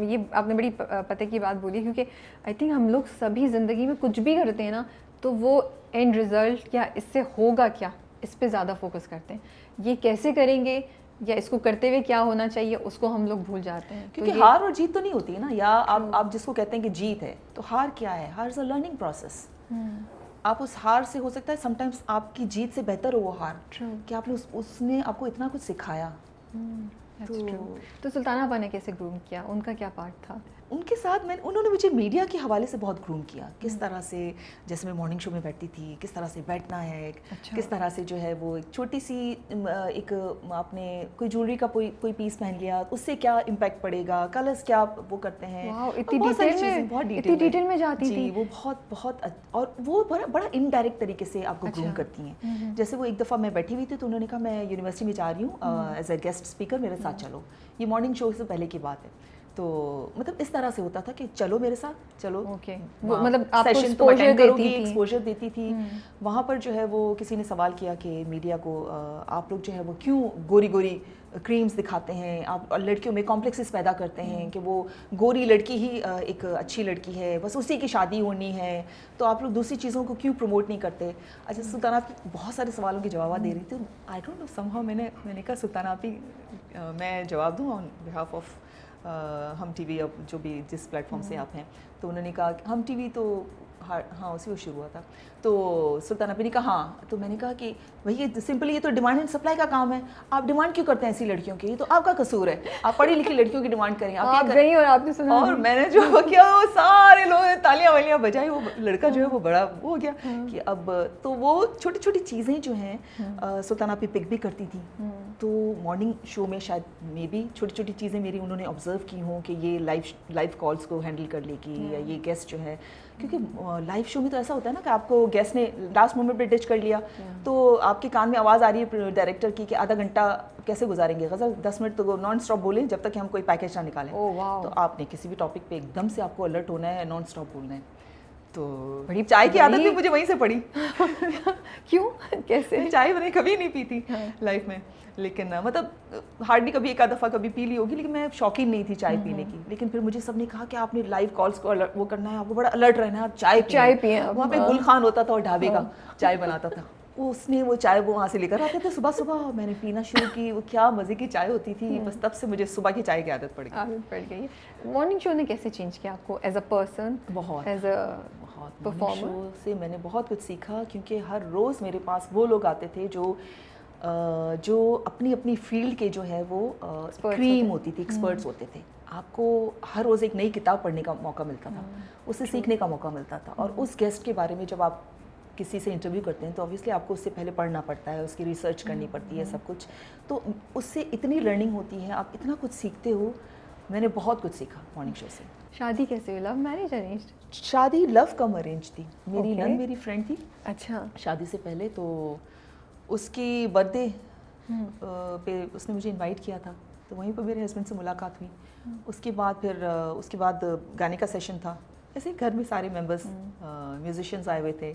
A: ये आपने बड़ी पते की बात बोली, क्योंकि आई थिंक हम लोग सभी ज़िंदगी में कुछ भी करते हैं ना, तो वो एंड रिज़ल्ट या इससे होगा क्या, इस पे ज़्यादा फोकस करते हैं। ये कैसे करेंगे या इसको करते हुए क्या होना चाहिए, उसको हम लोग भूल जाते हैं।
B: क्योंकि हार और जीत तो नहीं होती है ना, या आप जिसको कहते हैं कि जीत है, तो हार क्या है? हार इज़ अ लर्निंग प्रोसेस। आप उस हार से हो सकता है समटाइम्स आपकी जीत से बेहतर हो वो हार, कि आपने उसने आपको इतना कुछ सिखाया।
A: तो सुल्ताना आपा ने कैसे ग्रूम किया, उनका क्या पार्ट था?
B: उनके साथ उन्होंने मुझे मीडिया के हवाले से बहुत ग्रूम किया। किस तरह से, जैसे मैं मॉर्निंग शो में बैठती थी, किस तरह से बैठना है, किस तरह से जो है वो एक छोटी सी एक आपने कोई ज्वेलरी का कोई पीस पहन लिया, उससे क्या इम्पैक्ट पड़ेगा, कलर्स क्या वो करते हैं।
A: बहुत डिटेल में जाती थी
B: वो बहुत और वो बड़ा इनडायरेक्ट तरीके से आपको ग्रूम करती हैं। जैसे वो एक दफ़ा मैं बैठी हुई थी तो उन्होंने कहा मैं यूनिवर्सिटी में जा रही हूँ एज अ गेस्ट स्पीकर, मेरे साथ चलो। ये मॉर्निंग शो से पहले की बात है। तो मतलब इस तरह से होता था कि चलो मेरे साथ चलो।
A: मतलब आपको
B: सेशन तो अटेंड करोगी, एक्सपोजर देती थी। वहाँ पर जो है वो किसी ने सवाल किया कि मीडिया को आप लोग जो है वो क्यों गोरी गोरी क्रीम्स दिखाते हैं, आप लड़कियों में कॉम्प्लेक्सेस पैदा करते हैं कि वो गोरी लड़की ही एक अच्छी लड़की है, बस उसी की शादी होनी है, तो आप लोग दूसरी चीज़ों को क्यों प्रमोट नहीं करते। अच्छा, सुल्ताना आपकी बहुत सारे सवालों के जवाब दे रही थी। आई डोंट नो, समहाउ मैंने कहा सुल्ताना आप ही मैं जवाब दूँ ऑन बिहाफ ऑफ हम टीवी, अब जो भी जिस प्लेटफॉर्म से आप हैं। तो उन्होंने कहा हम टीवी, तो हाँ उसी को शुरू हुआ था। तो सुल्ताना आपी ने कहा हाँ। तो मैंने कहा कि भैया सिंपली ये तो डिमांड एंड सप्लाई का काम है, आप डिमांड क्यों करते हैं ऐसी लड़कियों की, ये तो आपका कसूर है, आप पढ़ी लिखी लड़कियों की डिमांड करें। आप
A: गई और आपने सुना, और
B: मैंने जो किया वो सारे लोग तालियां वालियां बजाई। वो लड़का जो है वो बड़ा वो हो गया कि अब तो वो छोटी छोटी चीज़ें जो हैं सुल्ताना आपी पिक भी करती थी। तो मॉर्निंग शो में शायद मे बी छोटी छोटी चीज़ें मेरी उन्होंने ऑब्जर्व की हों कि ये लाइव कॉल्स को हैंडल कर लेगी, या ये गेस्ट जो है, क्योंकि लाइव शो में तो ऐसा होता है ना कि आपको गेस्ट ने लास्ट मोमेंट पे डिच कर लिया, तो आपके कान में आवाज़ आ रही है डायरेक्टर की कि आधा घंटा कैसे गुजारेंगे, गज़ल 10 मिनट तो नॉन स्टॉप बोलें जब तक कि हम कोई पैकेज ना निकालें। तो आपने किसी भी टॉपिक पे एकदम से आपको अलर्ट होना है, नॉन स्टॉप बोलना है। तो बड़ी चाय की आदत भी मुझे वहीं से पड़ी।
A: क्यों, कैसे?
B: चाय मैंने कभी नहीं पी थी लाइफ में, लेकिन मतलब हार्डली कभी एक आध दफ़ा कभी पी ली होगी, लेकिन मैं शौकीन नहीं थी चाय पीने की। लेकिन फिर मुझे सबने कहा कि आपने लाइव कॉल्स को वो करना है, आपको बड़ा अलर्ट रहना है, आप चाय पिए। वहाँ पे गुल खान होता था और ढाबे का चाय बनाता था, उसने वो चाय वो वहाँ से लेकर आते थे सुबह सुबह। मैंने पीना शुरू की, वो क्या मज़े की चाय होती थी। बस तब से मुझे सुबह की चाय की आदत पड़ गई।
A: मॉर्निंग शो ने कैसे चेंज किया आपको एज अ पर्सन?
B: बहुत
A: एज अ
B: परफॉर्मर शो से मैंने बहुत कुछ सीखा, क्योंकि हर रोज़ मेरे पास वो लोग आते थे जो अपनी अपनी फील्ड के जो है वो क्रीम होती थी, एक्सपर्ट्स होते थे। आपको हर रोज़ एक नई किताब पढ़ने का मौका मिलता था, उससे सीखने का मौका मिलता था। और उस गेस्ट के बारे में जब आप किसी से इंटरव्यू करते हैं तो ऑब्वियसली आपको उससे पहले पढ़ना पड़ता है, उसकी रिसर्च करनी पड़ती है, सब कुछ। तो उससे इतनी लर्निंग होती है, आप इतना कुछ सीखते हो। मैंने बहुत कुछ सीखा मॉर्निंग शो से।
A: शादी कैसे हुई, लव मैरिज अरेंज्ड?
B: शादी लव कम अरेंज थी। मेरी नन मेरी फ्रेंड थी।
A: अच्छा।
B: शादी से पहले तो उसकी बर्थडे पे उसने मुझे इनवाइट किया था, तो वहीं पर मेरे हस्बैंड से मुलाकात हुई। उसके बाद गाने का सेशन था। ऐसे ही घर में सारे मेंबर्स म्यूजिशियंस आए हुए थे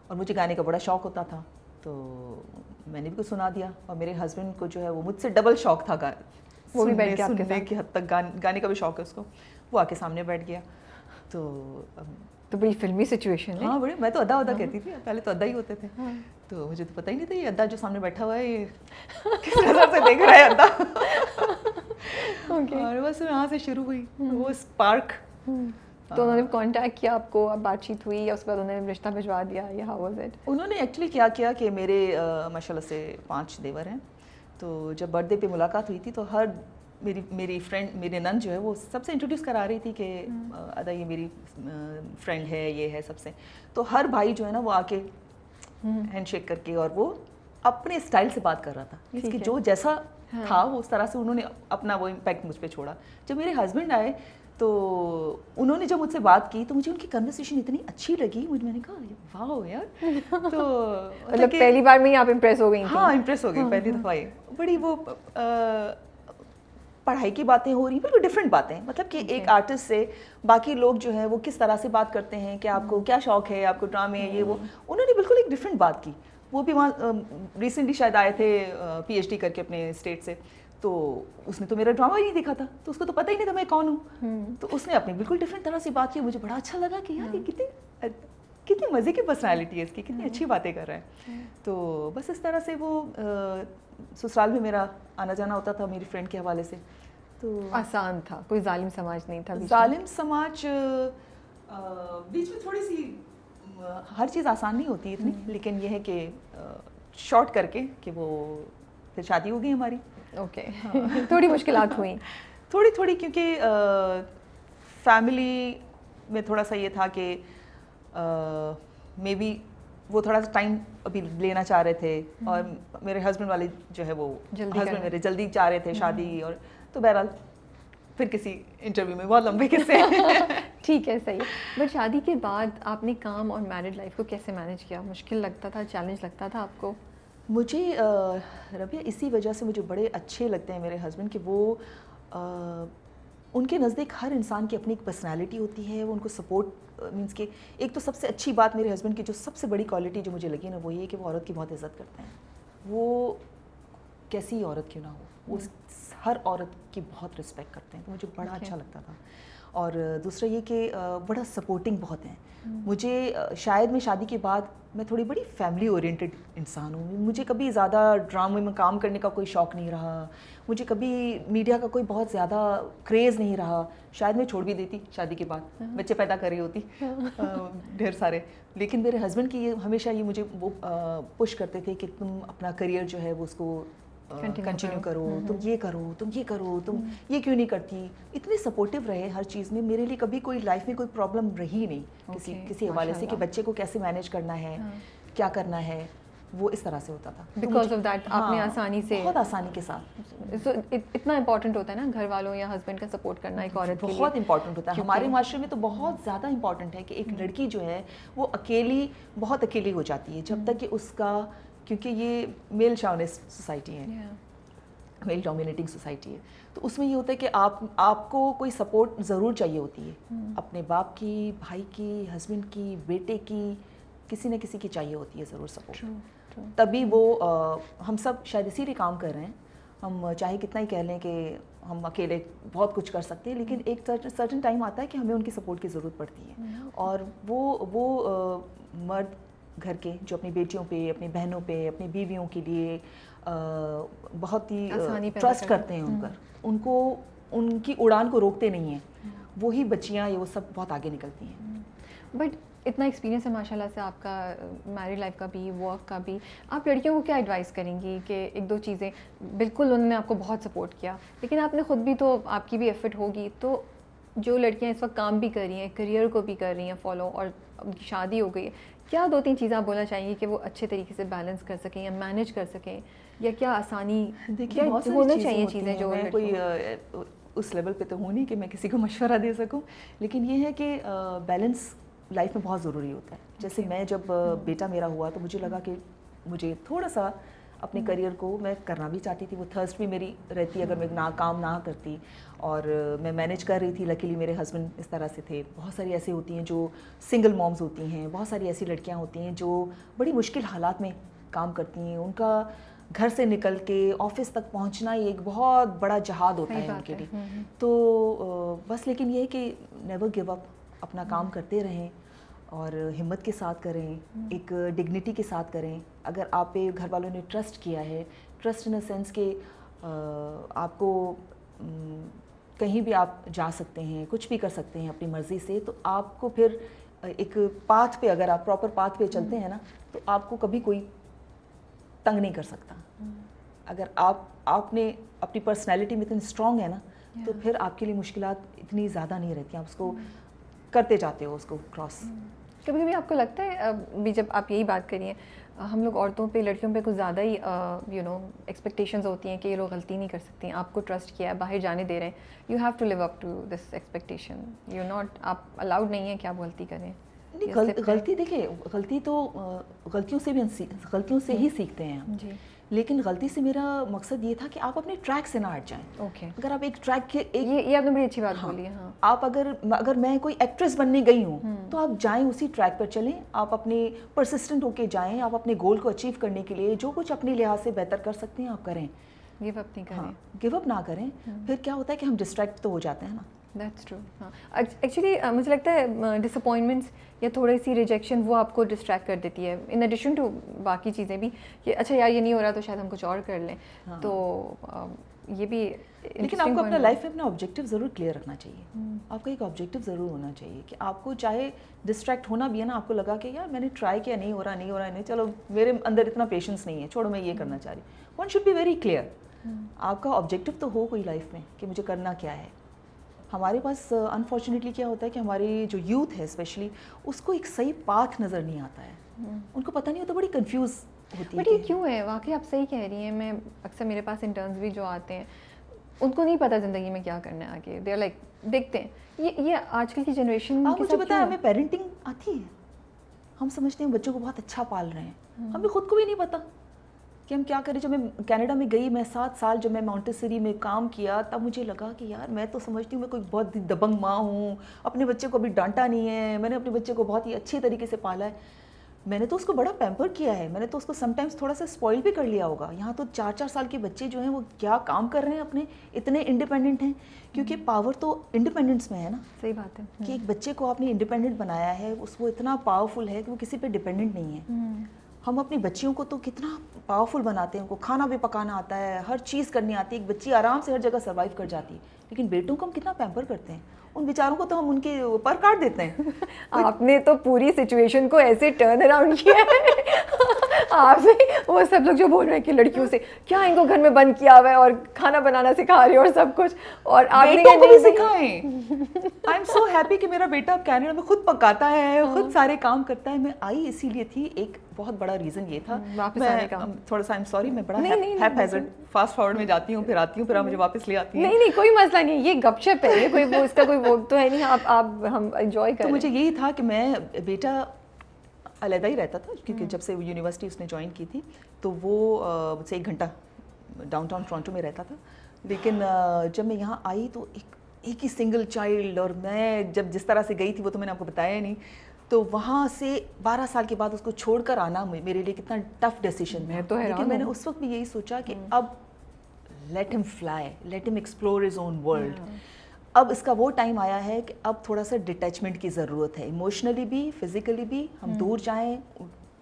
B: और मुझे गाने का बड़ा शौक़ होता था, तो मैंने भी कुछ सुना दिया। और मेरे हस्बैंड को जो है वो मुझसे डबल शौक़ था,
A: वो भी बैठ गया
B: सुनने की हद तक, गाने का भी शौक़ है उसको। वो आके सामने बैठ गया। तो
A: तो बड़ी फिल्मी सिचुएशन है।
B: हाँ बड़े, मैं तो अद्दा अद्दा कहती थी, पहले तो अद्दा ही होते थे। तो मुझे तो पता ही नहीं था ये अद्दा जो सामने बैठा हुआ है ये किस नजर से देख रहा है अद्दा। और बस यहाँ से शुरू हुई वो स्पार्क।
A: तो उन्होंने कांटेक्ट किया आपको, अब बातचीत हुई या उसके बाद उन्होंने रिश्ता भिजवा दिया, या हाउ वाज इट?
B: उन्होंने एक्चुअली क्या किया कि मेरे माशाल्लाह से 5 देवर हैं, तो जब बर्थडे पे मुलाकात हुई थी तो हर मेरी फ्रेंड, मेरी नंद जो है वो सबसे इंट्रोड्यूस करा रही थी कि अदा ये मेरी फ्रेंड है, ये है सबसे। तो हर भाई जो है ना वो आके हैंडशेक करके और वो अपने स्टाइल से बात कर रहा था, मीन्स कि जो जैसा था वो उस तरह से उन्होंने अपना वो इम्पैक्ट मुझ पर छोड़ा। जब मेरे हस्बैंड आए तो उन्होंने जब मुझसे बात की तो मुझे उनकी कन्वर्सेशन इतनी अच्छी लगी, मैंने कहा वाह यार। तो
A: मतलब पहली बार में ही आप इम्प्रेस हो गई थी?
B: हाँ इम्प्रेस हो गई पहली दफ़ा ही। बड़ी वो पढ़ाई की बातें हो रही, बिल्कुल डिफरेंट बातें, मतलब कि एक आर्टिस्ट से बाकी लोग जो है वो किस तरह से बात करते हैं कि आपको क्या शौक है, आपको ड्रामे ये वो, उन्होंने बिल्कुल एक डिफरेंट बात की। वो भी वहाँ रिसेंटली शायद आए थे PhD करके अपने स्टेट से, तो उसने तो मेरा ड्रामा ही नहीं देखा था, तो उसको तो पता ही नहीं था मैं कौन हूँ। तो उसने अपनी बिल्कुल डिफरेंट तरह से बात की, मुझे बड़ा अच्छा लगा कि यार ये कितनी मज़े की पर्सनालिटी है इसकी, कितनी अच्छी बातें कर रहा है। तो बस इस तरह से वो ससुराल में मेरा आना जाना होता था मेरी फ्रेंड के हवाले से। तो
A: आसान था, कोई जालिम समाज नहीं था?
B: जालिम समाज बीच में थोड़ी सी, हर चीज़ आसान नहीं होती इतनी, लेकिन ये है कि शॉर्ट करके कि वो फिर शादी हो गई हमारी।
A: ओके। थोड़ी मुश्किलात हुई?
B: थोड़ी क्योंकि फैमिली में थोड़ा सा ये था कि मे बी वो थोड़ा सा टाइम अभी लेना चाह रहे थे, और मेरे हस्बैंड वाले जो है वो हस्बैंड मेरे जल्दी चाह रहे थे शादी, और तो बहरहाल फिर किसी इंटरव्यू में बहुत लंबे किस्से
A: ठीक है, सही। बट शादी के बाद आपने काम और मैरिड लाइफ को कैसे मैनेज किया? मुश्किल लगता था, चैलेंज लगता था आपको?
B: मुझे रबिया इसी वजह से मुझे बड़े अच्छे लगते हैं मेरे हस्बैंड कि वो उनके नज़दीक हर इंसान की अपनी एक पर्सनालिटी होती है, वो उनको सपोर्ट मींस कि एक तो सबसे अच्छी बात मेरे हस्बैंड की जो सबसे बड़ी क्वालिटी जो मुझे लगी ना वो ये कि वो औरत की बहुत इज़्ज़त करते हैं। वो कैसी औरत क्यों ना हो, वो हर औरत की बहुत रिस्पेक्ट करते हैं, तो मुझे बड़ा अच्छा लगता था। और दूसरा ये कि बड़ा सपोर्टिंग बहुत हैं। मुझे शायद मैं शादी के बाद मैं थोड़ी बड़ी फैमिली ओरिएंटेड इंसान हूँ, मुझे कभी ज़्यादा ड्रामे में काम करने का कोई शौक़ नहीं रहा, मुझे कभी मीडिया का कोई बहुत ज़्यादा क्रेज़ नहीं रहा। शायद मैं छोड़ भी देती शादी के बाद, बच्चे पैदा कर रही होती ढेर सारे, लेकिन मेरे हस्बैंड की ये हमेशा ये मुझे वो पुश करते थे कि तुम अपना करियर जो है वो उसको कंटिन्यू करो, तुम ये करो, तुम ये करो, तुम ये क्यों नहीं करती। इतने सपोर्टिव रहे हर चीज़ में, मेरे लिए कभी कोई लाइफ में कोई प्रॉब्लम रही नहीं किसी हवाले से कि बच्चे को कैसे मैनेज करना है, क्या करना है, वो इस तरह से होता था।
A: बिकॉज ऑफ दैट आपने आसानी से,
B: बहुत आसानी के साथ।
A: So, इतना इंपॉर्टेंट होता है ना घर वालों या हस्बैंड का सपोर्ट करना एक औरत के लिए,
B: बहुत इंपॉर्टेंट होता है। हमारे माशरे में तो बहुत ज़्यादा इंपॉर्टेंट है कि एक लड़की जो है वो अकेली, बहुत अकेली हो जाती है जब तक कि उसका, क्योंकि ये मेल शॉविनिस्ट सोसाइटी है, मेल डोमिनेटिंग सोसाइटी है, तो उसमें ये होता है कि आपको कोई सपोर्ट ज़रूर चाहिए होती है, अपने बाप की, भाई की, हस्बैंड की, बेटे की, किसी न किसी की चाहिए होती है ज़रूर सपोर्ट। तभी वो हम सब शायद इसीलिए काम कर रहे हैं। हम चाहे कितना ही कह लें कि हम अकेले बहुत कुछ कर सकते हैं, लेकिन एक सर्टेन टाइम आता है कि हमें उनकी सपोर्ट की ज़रूरत पड़ती है। और वो मर्द घर के जो अपनी बेटियों पे, अपनी बहनों पे, अपनी बीवियों के लिए बहुत ही ट्रस्ट करते हैं उनको उनकी उड़ान को रोकते नहीं हैं, वही बच्चियाँ ये वो सब बहुत आगे निकलती हैं।
A: बट इतना एक्सपीरियंस है माशाल्लाह से आपका, मैरिड लाइफ का भी, वर्क का भी, आप लड़कियों को क्या एडवाइस करेंगी कि एक दो चीज़ें, बिल्कुल उन्होंने आपको बहुत सपोर्ट किया, लेकिन आपने ख़ुद भी तो, आपकी भी एफर्ट होगी, तो जो लड़कियां इस वक्त काम भी कर रही हैं, करियर को भी कर रही हैं फॉलो, और उनकी शादी हो गई है, क्या दो तीन चीज़ें आप बोलना चाहेंगी कि वो अच्छे तरीके से बैलेंस कर सकें या मैनेज कर सकें, या क्या आसानी,
B: देखिए
A: होना चाहिए चीज़ें जो,
B: मैं कोई उस लेवल पे तो हूँ नहीं कि मैं किसी को मशवरा दे सकूँ, लेकिन ये है कि बैलेंस लाइफ में बहुत ज़रूरी होता है। जैसे मैं जब बेटा मेरा हुआ तो मुझे लगा कि मुझे थोड़ा सा अपने करियर को मैं करना भी चाहती थी, वो थर्स्ट भी मेरी रहती अगर मैं काम ना करती, और मैं मैनेज कर रही थी। लकीली मेरे हस्बैंड इस तरह से थे। बहुत सारी ऐसी होती हैं जो सिंगल मॉम्स होती हैं, बहुत सारी ऐसी लड़कियां होती हैं जो बड़ी मुश्किल हालात में काम करती हैं, उनका घर से निकल के ऑफिस तक पहुंचना ही एक बहुत बड़ा जहाद होता है उनके लिए। तो बस लेकिन ये है कि नेवर गिव अप, अपना काम करते रहें, और हिम्मत के साथ करें, एक डिग्निटी के साथ करें। अगर आप पे घर वालों ने ट्रस्ट किया है, ट्रस्ट इन अ सेंस कि आपको कहीं भी आप जा सकते हैं, कुछ भी कर सकते हैं अपनी मर्ज़ी से, तो आपको फिर एक पाथ पे, अगर आप प्रॉपर पाथ पे चलते हैं ना, तो आपको कभी कोई तंग नहीं कर सकता। अगर आपने अपनी पर्सनैलिटी में इतनी स्ट्रॉन्ग है ना, तो फिर आपके लिए मुश्किलात इतनी ज़्यादा नहीं रहती, आप उसको करते जाते हो, उसको क्रॉस।
A: कभी कभी आपको लगता है भी, जब आप यही बात करिए, हम लोग औरतों पे, लड़कियों पे कुछ ज़्यादा ही एक्सपेक्टेशंस होती हैं कि ये लोग गलती नहीं कर सकती, आपको ट्रस्ट किया है, बाहर जाने दे रहे हैं, you have to live up to this expectation, you not, आप अलाउड नहीं है कि आप गलती करें।
B: नहीं, गलती देखिए, गलती तो गलतियों से ही सीखते हैं हम
A: जी।
B: लेकिन गलती से मेरा मकसद ये था कि आप अपने ट्रैक से ना हट जाएं।
A: ओके।
B: अगर आप एक ट्रैक के
A: ये आपने बड़ी अच्छी बात
B: हाँ,
A: बोली है। हाँ।
B: आप अगर मैं कोई एक्ट्रेस बनने गई हूँ तो आप जाएं, उसी ट्रैक पर चलें, आप अपने परसिस्टेंट होके जाएं, आप अपने गोल को अचीव करने के लिए जो कुछ अपने लिहाज से बेहतर कर सकते हैं आप करें,
A: गिव अप नहीं करें।
B: हाँ, गिव अप ना करें। फिर क्या होता है कि हम डिस्ट्रैक्ट तो हो जाते हैं ना।
A: That's true. हाँ, एक्चुअली मुझे लगता है डिसअपॉइंटमेंट्स या थोड़ी सी रिजेक्शन वो आपको डिस्ट्रैक्ट कर देती है, इन एडिशन टू बाकी चीज़ें भी, कि अच्छा यार ये नहीं हो रहा तो शायद हम कुछ और कर लें। हाँ। तो ये भी,
B: लेकिन आपको अपना लाइफ में अपना ऑब्जेक्टिव ज़रूर क्लियर रखना चाहिए। आपका एक ऑब्जेक्टिव ज़रूर होना चाहिए कि आपको चाहे डिस्ट्रैक्ट होना भी है ना, आपको लगा कि यार मैंने ट्राई किया, नहीं हो रहा, नहीं, चलो मेरे अंदर इतना पेशेंस नहीं है, छोड़ो मैं ये करना चाह रही हूँ। One should be very clear, आपका ऑब्जेक्टिव तो हो कोई लाइफ में कि मुझे करना क्या है। हमारे पास अनफॉर्चुनेटली क्या होता है कि हमारी जो यूथ है स्पेशली, उसको एक सही पाथ नज़र नहीं आता है, उनको पता नहीं होता, बड़ी कंफ्यूज होती है।
A: बट ये क्यों है? वाकई आप सही कह रही हैं। मैं अक्सर, मेरे पास इंटर्न्स भी जो आते हैं, उनको नहीं पता ज़िंदगी में क्या करना है आगे, दे आर लाइक, देखते हैं ये आजकल की जनरेशन।
B: आप मुझे पता है, हमें पेरेंटिंग आती है, हम समझते हैं बच्चों को बहुत अच्छा पाल रहे हैं, हमें खुद को भी नहीं पता कि हम क्या करें। जब मैं कनाडा में गई, मैं 7 साल जब मैं मॉन्टेसरी में काम किया, तब मुझे लगा कि यार मैं तो समझती हूँ मैं कोई बहुत दबंग माँ हूँ, अपने बच्चे को अभी डांटा नहीं है, मैंने अपने बच्चे को बहुत ही अच्छे तरीके से पाला है, मैंने तो उसको बड़ा पैम्पर किया है, मैंने तो उसको समटाइम्स थोड़ा सा स्पॉइल भी कर लिया होगा। यहाँ तो 4-4 साल के बच्चे जो हैं वो क्या काम कर रहे हैं, अपने इतने इंडिपेंडेंट हैं, क्योंकि पावर तो इंडिपेंडेंस में है ना।
A: सही बात है
B: कि एक बच्चे को आपने इंडिपेंडेंट बनाया है, वो इतना पावरफुल है कि वो किसी पे डिपेंडेंट नहीं है। हम अपनी बच्चियों को तो कितना पावरफुल बनाते हैं, उनको खाना भी पकाना आता है, हर चीज़ करनी आती है, एक बच्ची आराम से हर जगह सर्वाइव कर जाती है। लेकिन बेटों को हम कितना पैम्पर करते हैं, उन बेचारों को तो हम उनके पर काट देते हैं।
A: आपने तो पूरी सिचुएशन को ऐसे टर्न अराउंड किया है। आपने, वो सब लोग जो बोल रहे हैं कि लड़कियों से क्या इनको घर में बंद किया हुआ है और खाना बनाना सिखा रही है और सब कुछ, और आपने
B: बेटों को भी सिखाएं। आई एम सो हैप्पी कि मेरा बेटा अब कनाडा में खुद पकाता है, खुद सारे काम करता है। मैं आई इसीलिए थी, एक बहुत बड़ा रीज़न ये था। मैं थोड़ा सा, आई एम सॉरी, मैं बड़ा हैप्पैज़र्ड फास्ट फॉरवर्ड में जाती हूँ, फिर आती हूँ, फिर आप मुझे वापस ले आती हैं।
A: नहीं, कोई मसला नहीं, ये गपशप है, ये कोई वो इसका कोई वो तो है नहीं, आप हम एंजॉय करें।
B: तो मुझे यही था कि मैं, बेटा अलग ही रहता था, क्योंकि जब से यूनिवर्सिटी उसने ज्वाइन की थी, तो वो मुझसे 1 घंटा डाउनटाउन टोरंटो में रहता था। लेकिन जब मैं यहाँ आई तो एक ही सिंगल चाइल्ड, और मैं जब जिस तरह से गई थी वो तो मैंने आपको बताया नहीं, तो वहाँ से 12 साल के बाद उसको छोड़कर आना मेरे लिए कितना टफ डिसीजन था।
A: तो
B: लेकिन मैंने उस वक्त भी यही सोचा कि अब let him fly, let him explore his own world. अब इसका वो टाइम आया है कि अब थोड़ा सा डिटैचमेंट की ज़रूरत है, इमोशनली भी, फिजिकली भी। हम दूर जाएं,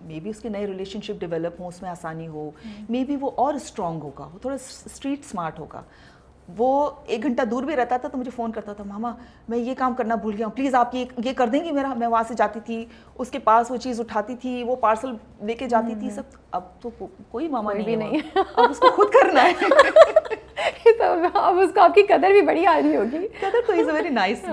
B: मे बी उसके नए रिलेशनशिप डेवलप हों, उसमें आसानी हो, मे बी वो और स्ट्रॉन्ग होगा, वो थोड़ा स्ट्रीट स्मार्ट होगा। वो 1 घंटा दूर भी रहता था तो मुझे फ़ोन करता था, मामा मैं ये काम करना भूल गया हूँ, प्लीज़ आप ये कर देंगे मेरा। मैं वहाँ से जाती थी, उसके पास वो चीज़ उठाती थी, वो पार्सल लेके जाती थी, सब। अब तो कोई मामा नहीं है, अब उसको खुद करना है।
A: तो अब उसको आपकी कदर भी बड़ी आ रही होगी।
B: कदर तो इज़ वेरी नाइस,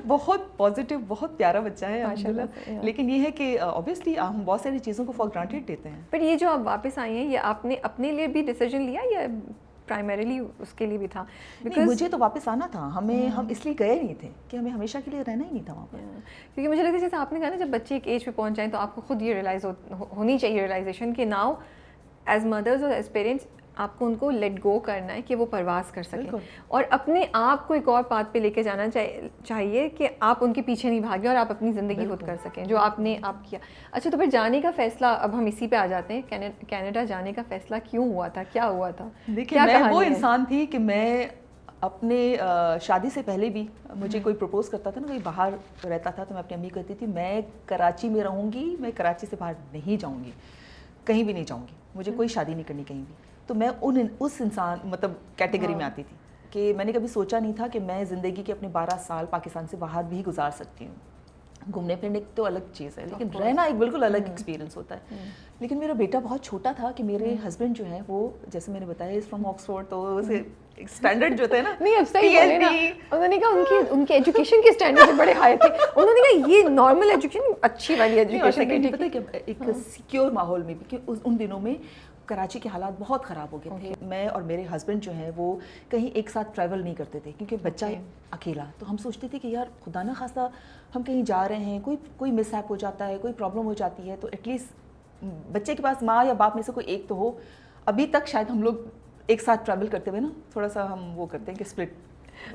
B: बहुत पॉजिटिव, बहुत प्यारा बच्चा है माशाल्लाह। लेकिन ये है कि ऑब्वियसली हम बहुत सारी चीज़ों को फॉर ग्रांटेड देते हैं।
A: पर ये जो आप वापस आई हैं, ये आपने अपने लिए भी डिसीजन लिया या प्राइमरीली उसके लिए भी था?
B: नहीं, मुझे तो वापस आना था, हम इसलिए गए नहीं थे कि हमें हमेशा के लिए रहना ही नहीं था वहाँ पर।
A: क्योंकि मुझे लगता है जैसे आपने कहा ना, जब बच्चे एक एज पे पहुँच जाएं तो आपको खुद ये रियलाइज़ होनी चाहिए, रियलाइजेशन कि नाउ एज मदर्स और एज पेरेंट्स आपको उनको लेट गो करना है कि वो परवास कर सकें, और अपने आप को एक और पाथ पे लेके जाना चाहिए कि आप उनके पीछे नहीं भागें और आप अपनी ज़िंदगी खुद कर सकें जो आपने किया। अच्छा, तो फिर जाने का फैसला, अब हम इसी पे आ जाते हैं, कनाडा जाने का फैसला क्यों हुआ था, क्या हुआ था?
B: देखिए, मैं वो इंसान थी कि मैं अपने शादी से पहले भी मुझे कोई प्रपोज करता था ना, कोई बाहर रहता था, तो मैं अपनी अम्मी कहती थी मैं कराची में रहूँगी, मैं कराची से बाहर नहीं जाऊँगी, कहीं भी नहीं जाऊँगी, मुझे कोई शादी नहीं करनी कहीं भी। तो मैं उस इंसान मतलब कैटेगरी में आती थी कि मैंने कभी सोचा नहीं था कि मैं ज़िंदगी के अपने 12 साल पाकिस्तान से बाहर भी गुजार सकती हूँ। घूमने फिरने तो अलग चीज़ है, लेकिन रहना एक बिल्कुल अलग एक्सपीरियंस होता है। लेकिन मेरा बेटा बहुत छोटा था कि मेरे हस्बैंड जो है वो, जैसे मैंने बताया, इज़ फ्रॉम ऑक्सफोर्ड, तो उसे स्टैंडर्ड जो थे ना,
A: नहीं अब सही बोले ना, उन्होंने कहा उनके एजुकेशन के स्टैंडर्ड बड़े हाई थे, उन्होंने कहा ये नॉर्मल एजुकेशन, अच्छी वाली एजुकेशन,
B: पता है कि एक सिक्योर माहौल में भी, कि उन दिनों में कराची के हालात बहुत ख़राब हो गए थे। मैं और मेरे हस्बैंड जो हैं वो कहीं एक साथ ट्रैवल नहीं करते थे क्योंकि बच्चा अकेला, तो हम सोचते थे कि यार खुदा ना खास्ता हम कहीं जा रहे हैं, कोई मिसहैप हो जाता है, कोई प्रॉब्लम हो जाती है, तो एटलीस्ट बच्चे के पास माँ या बाप में से कोई एक तो हो। अभी तक शायद हम लोग एक साथ ट्रैवल करते हुए ना थोड़ा सा हम वो करते हैं कि स्प्लिट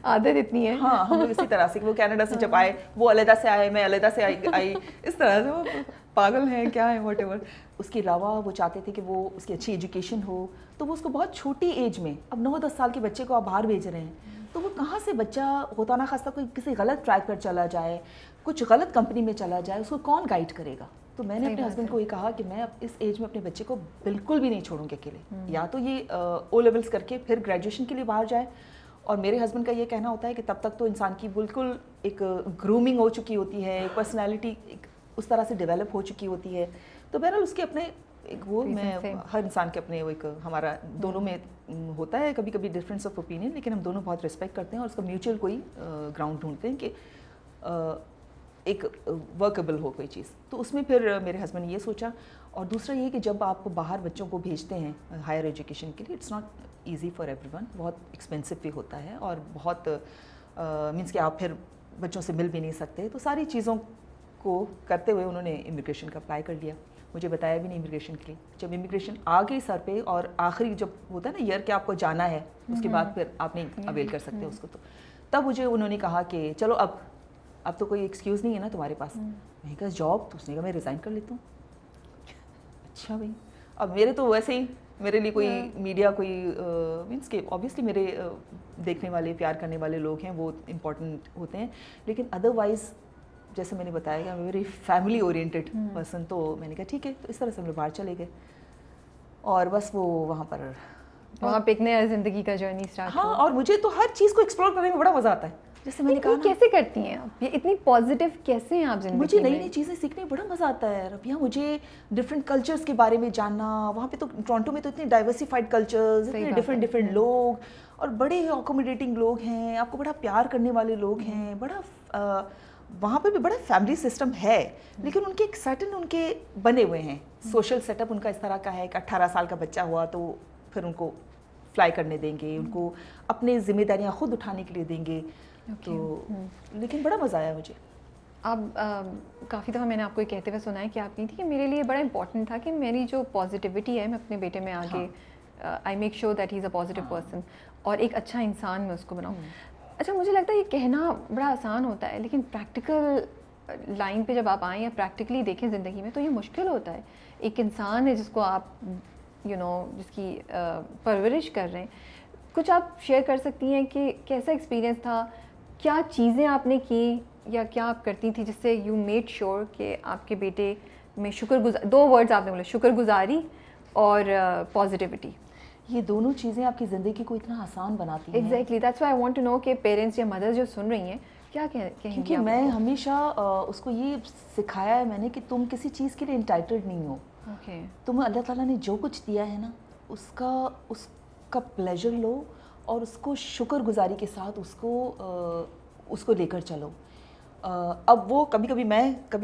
A: आदत इतनी है।
B: हाँ, हम लोग इसी तरह से, वो कनाडा से जब आए वो अलहदा से आए, मैं अलहदा से आई, इस तरह से वो पागल हैं क्या है व्हाटएवर। उसके अलावा वो चाहते थे कि वो उसकी अच्छी एजुकेशन हो, तो वो उसको बहुत छोटी एज में, अब 9-10 साल के बच्चे को आप बाहर भेज रहे हैं, तो वो कहाँ से बच्चा होता ना खास्ता कोई किसी गलत ट्रैक पर चला जाए, कुछ गलत कंपनी में चला जाए, उसको कौन गाइड करेगा। तो मैंने अपने हस्बैंड को ये कहा कि मैं अब इस एज में अपने बच्चे को बिल्कुल भी नहीं छोड़ूंगी अकेले, या तो ये ओ लेवल्स करके फिर ग्रेजुएशन के लिए बाहर जाए, और मेरे हस्बैंड का ये कहना होता है कि तब तक तो इंसान की बिल्कुल एक ग्रूमिंग हो चुकी होती है, पर्सनैलिटी उस तरह से डेवलप हो चुकी होती है। तो बहरहाल उसके अपने एक वो, मैं हर इंसान के अपने वो एक हमारा दोनों में होता है कभी कभी डिफरेंस ऑफ ओपिनियन, लेकिन हम दोनों बहुत रिस्पेक्ट करते हैं और उसका म्यूचुअल कोई ग्राउंड ढूंढते हैं कि एक वर्केबल हो कोई चीज़। तो उसमें फिर मेरे हस्बैंड ने ये सोचा, और दूसरा ये कि जब आप बाहर बच्चों को भेजते हैं हायर एजुकेशन के लिए, it's not easy for everyone, बहुत एक्सपेंसिव भी होता है और बहुत मीन्स कि आप फिर बच्चों से मिल भी नहीं सकते। तो सारी चीज़ों को करते हुए उन्होंने इमिग्रेशन का अप्लाई कर लिया, मुझे बताया भी नहीं इमिग्रेशन के लिए। जब इमिग्रेशन आ गई सर पे और आखिरी जब होता है ना ईयर के आपको जाना है, उसके बाद फिर आप नहीं अवेल कर सकते उसको, तो तब मुझे उन्होंने कहा कि चलो अब तो कोई एक्सक्यूज़ नहीं है ना तुम्हारे पास। मैंने कहा जॉब, तो उसने कहा मैं रिज़ाइन कर लेता हूँ। अच्छा भाई, अब मेरे तो वैसे ही मेरे लिए कोई मीडिया कोई मीन्स के ऑब्वियसली मेरे देखने वाले प्यार करने वाले लोग हैं वो इम्पोर्टेंट होते हैं, लेकिन अदरवाइज़ जैसे मैंने बताया कि मैं वेरी फैमिली ओरिएंटेड पर्सन, तो मैंने कहा ठीक है। तो इस तरह से हम लोग बाहर चले गए और बस वो वहाँ पे
A: एक नया ज़िंदगी का जर्नी स्टार्ट।
B: हाँ, और मुझे तो हर चीज़ को एक्सप्लोर करने में बड़ा मज़ा आता है। जैसे मैंने कहा,
A: कैसे करती हैं आप ये, इतनी पॉजिटिव कैसे हैं आप जिंदगी
B: मुझे
A: में?
B: नई नई चीज़ें सीखने में बड़ा मज़ा आता है रबिया, मुझे डिफरेंट कल्चर्स के बारे में जानना। वहाँ पे तो टोरंटो में तो इतने डाइवर्सिफाइड कल्चर्स, इतने डिफरेंट लोग, और बड़े अकोमोडेटिंग लोग हैं, आपको बड़ा प्यार करने वाले लोग हैं, बड़ा वहाँ पे भी बड़ा फैमिली सिस्टम है, लेकिन उनके एक सर्टन उनके बने हुए हैं सोशल सेटअप उनका इस तरह का है कि 18 साल का बच्चा हुआ तो फिर उनको फ्लाई करने देंगे, उनको अपनी जिम्मेदारियाँ खुद उठाने के लिए देंगे। तो लेकिन बड़ा मज़ा आया मुझे।
A: अब काफ़ी दफ़ा मैंने आपको ये कहते हुए सुना है कि आप कही थी कि मेरे लिए बड़ा इंपॉर्टेंट था कि मेरी जो पॉजिटिविटी है मैं अपने बेटे में आगे I make sure that he is a positive person और एक अच्छा इंसान मैं उसको बनाऊँ। अच्छा, मुझे लगता है ये कहना बड़ा आसान होता है, लेकिन प्रैक्टिकल लाइन पे जब आप आएँ या प्रैक्टिकली देखें ज़िंदगी में तो ये मुश्किल होता है। एक इंसान है जिसको आप जिसकी परवरिश कर रहे हैं, कुछ आप शेयर कर सकती हैं कि कैसा एक्सपीरियंस था, क्या चीज़ें आपने की या क्या आप करती थी जिससे यू मेड श्योर कि आपके बेटे में शुक्रगुजार, 2 वर्ड्स आपने बोले, शुक्रगुजारी और पॉजिटिविटी,
B: ये दोनों चीज़ें आपकी ज़िंदगी को इतना आसान बनाती हैं।
A: Exactly, that's why I want to know कि पेरेंट्स या मदर्स जो सुन रही हैं क्या कहेंगी?
B: क्योंकि मैं हमेशा उसको ये सिखाया है मैंने कि तुम किसी चीज़ के लिए इंटाइटल्ड नहीं हो। तुम अल्लाह ताला ने जो कुछ दिया है ना उसका प्लेजर लो और उसको शुक्रगुजारी के साथ उसको लेकर चलो। अब वो कभी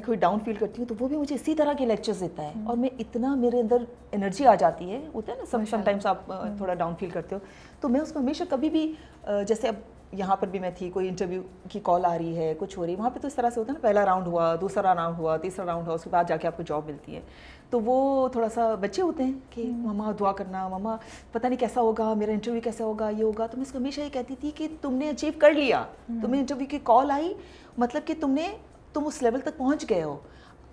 B: कोई डाउन फील करती हूँ तो वो भी मुझे इसी तरह के लेक्चर्स देता है और मैं इतना मेरे अंदर एनर्जी आ जाती है, होता है ना समटाइम्स आप थोड़ा डाउन फील करते हो, तो मैं उसको हमेशा कभी भी जैसे अब यहाँ पर भी मैं थी, कोई इंटरव्यू की कॉल आ रही है, कुछ हो रही है, वहाँ पे तो इस तरह से होता है ना, पहला राउंड हुआ, दूसरा राउंड हुआ, तीसरा राउंड हुआ, उसके बाद जाके आपको जॉब मिलती है। तो वो थोड़ा सा बच्चे होते हैं कि मम्मा दुआ करना, मम्मा पता नहीं कैसा होगा, मेरा इंटरव्यू कैसा होगा, ये होगा। तो मैं उसको हमेशा ये कहती थी कि तुमने अचीव कर लिया, तुम्हें इंटरव्यू की कॉल आई, मतलब कि तुम उस लेवल तक पहुँच गए हो।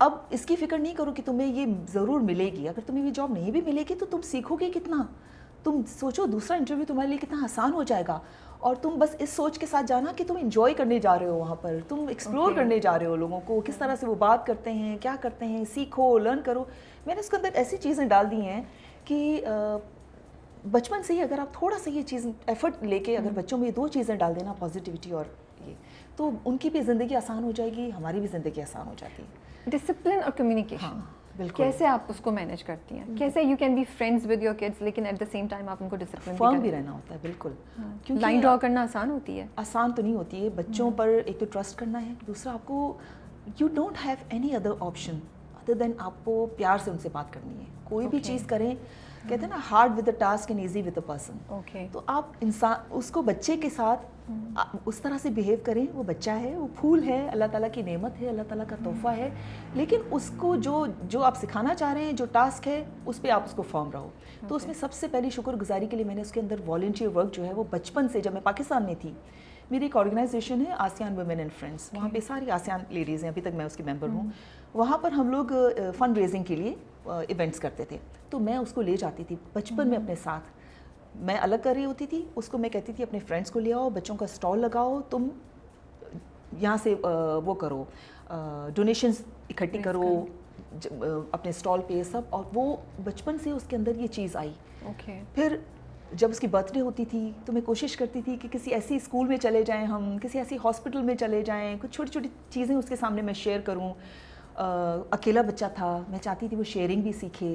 B: अब इसकी फ़िक्र नहीं करो कि तुम्हें ये ज़रूर मिलेगी, अगर तुम्हें ये जॉब नहीं भी मिलेगी तो तुम सीखोगे कितना, तुम सोचो दूसरा इंटरव्यू तुम्हारे लिए कितना आसान हो जाएगा, और तुम बस इस सोच के साथ जाना कि तुम इंजॉय करने जा रहे हो वहाँ पर, तुम एक्सप्लोर करने जा रहे हो लोगों को, किस तरह से वो बात करते हैं, क्या करते हैं, सीखो, लर्न करो। मैंने उसके अंदर ऐसी चीज़ें डाल दी हैं कि बचपन से ही अगर आप थोड़ा सा ये चीज़ एफर्ट लेके अगर बच्चों में ये 2 चीज़ें डाल देना, पॉजिटिविटी और ये, तो उनकी भी ज़िंदगी आसान हो जाएगी, हमारी भी ज़िंदगी आसान हो जाती है।
A: डिसिप्लिन और कम्युनिकेशन,
B: हाँ, बिल्कुल।
A: कैसे आप उसको मैनेज करती हैं? कैसे you can be friends with your kids लेकिन एट द सेम टाइम आप उनको डिसिप्लिन
B: फर्म भी रहना होता है, बिल्कुल।
A: क्योंकि लाइन ड्रॉ करना आसान होती है?
B: आसान तो नहीं होती है। बच्चों पर एक तो ट्रस्ट करना है, दूसरा आपको you don't have any other option other than आपको प्यार से उनसे बात करनी है। कोई भी चीज़ करें, कहते हैं ना hard with the task and easy with the person. तो आप इंसान उसको बच्चे के साथ उस तरह से बिहेव करें। वो बच्चा है, वो फूल है, अल्लाह ताला की नेमत है, अल्लाह ताला का तोहफा है, लेकिन उसको जो आप सिखाना चाह रहे हैं, जो टास्क है, उस पर आप उसको फर्म रहो। तो उसमें सबसे पहली शुक्रगुजारी के लिए मैंने उसके अंदर वॉलंटियर वर्क जो है वो बचपन से, जब मैं पाकिस्तान में थी, मेरी एक ऑर्गेनाइजेशन है आसियान वुमेन एंड फ्रेंड्स, वहाँ पे सारी आसियान लेडीज़ हैं, अभी तक मैं उसकी मेंबर हूँ। वहाँ पर हम लोग फंड रेजिंग के लिए इवेंट्स करते थे, तो मैं उसको ले जाती थी बचपन में अपने साथ। मैं अलग कर रही होती थी, उसको मैं कहती थी अपने फ्रेंड्स को ले आओ, बच्चों का स्टॉल लगाओ, तुम यहाँ से वो करो, डोनेशंस इकट्ठी करो अपने स्टॉल पे सब, और वो बचपन से उसके अंदर ये चीज़ आई। फिर जब उसकी बर्थडे होती थी तो मैं कोशिश करती थी कि किसी ऐसी स्कूल में चले जाएं, हम किसी ऐसी हॉस्पिटल में चले जाएं, कुछ छोटी छोटी चीज़ें उसके सामने मैं शेयर करूं। अकेला बच्चा था, मैं चाहती थी वो शेयरिंग भी सीखे,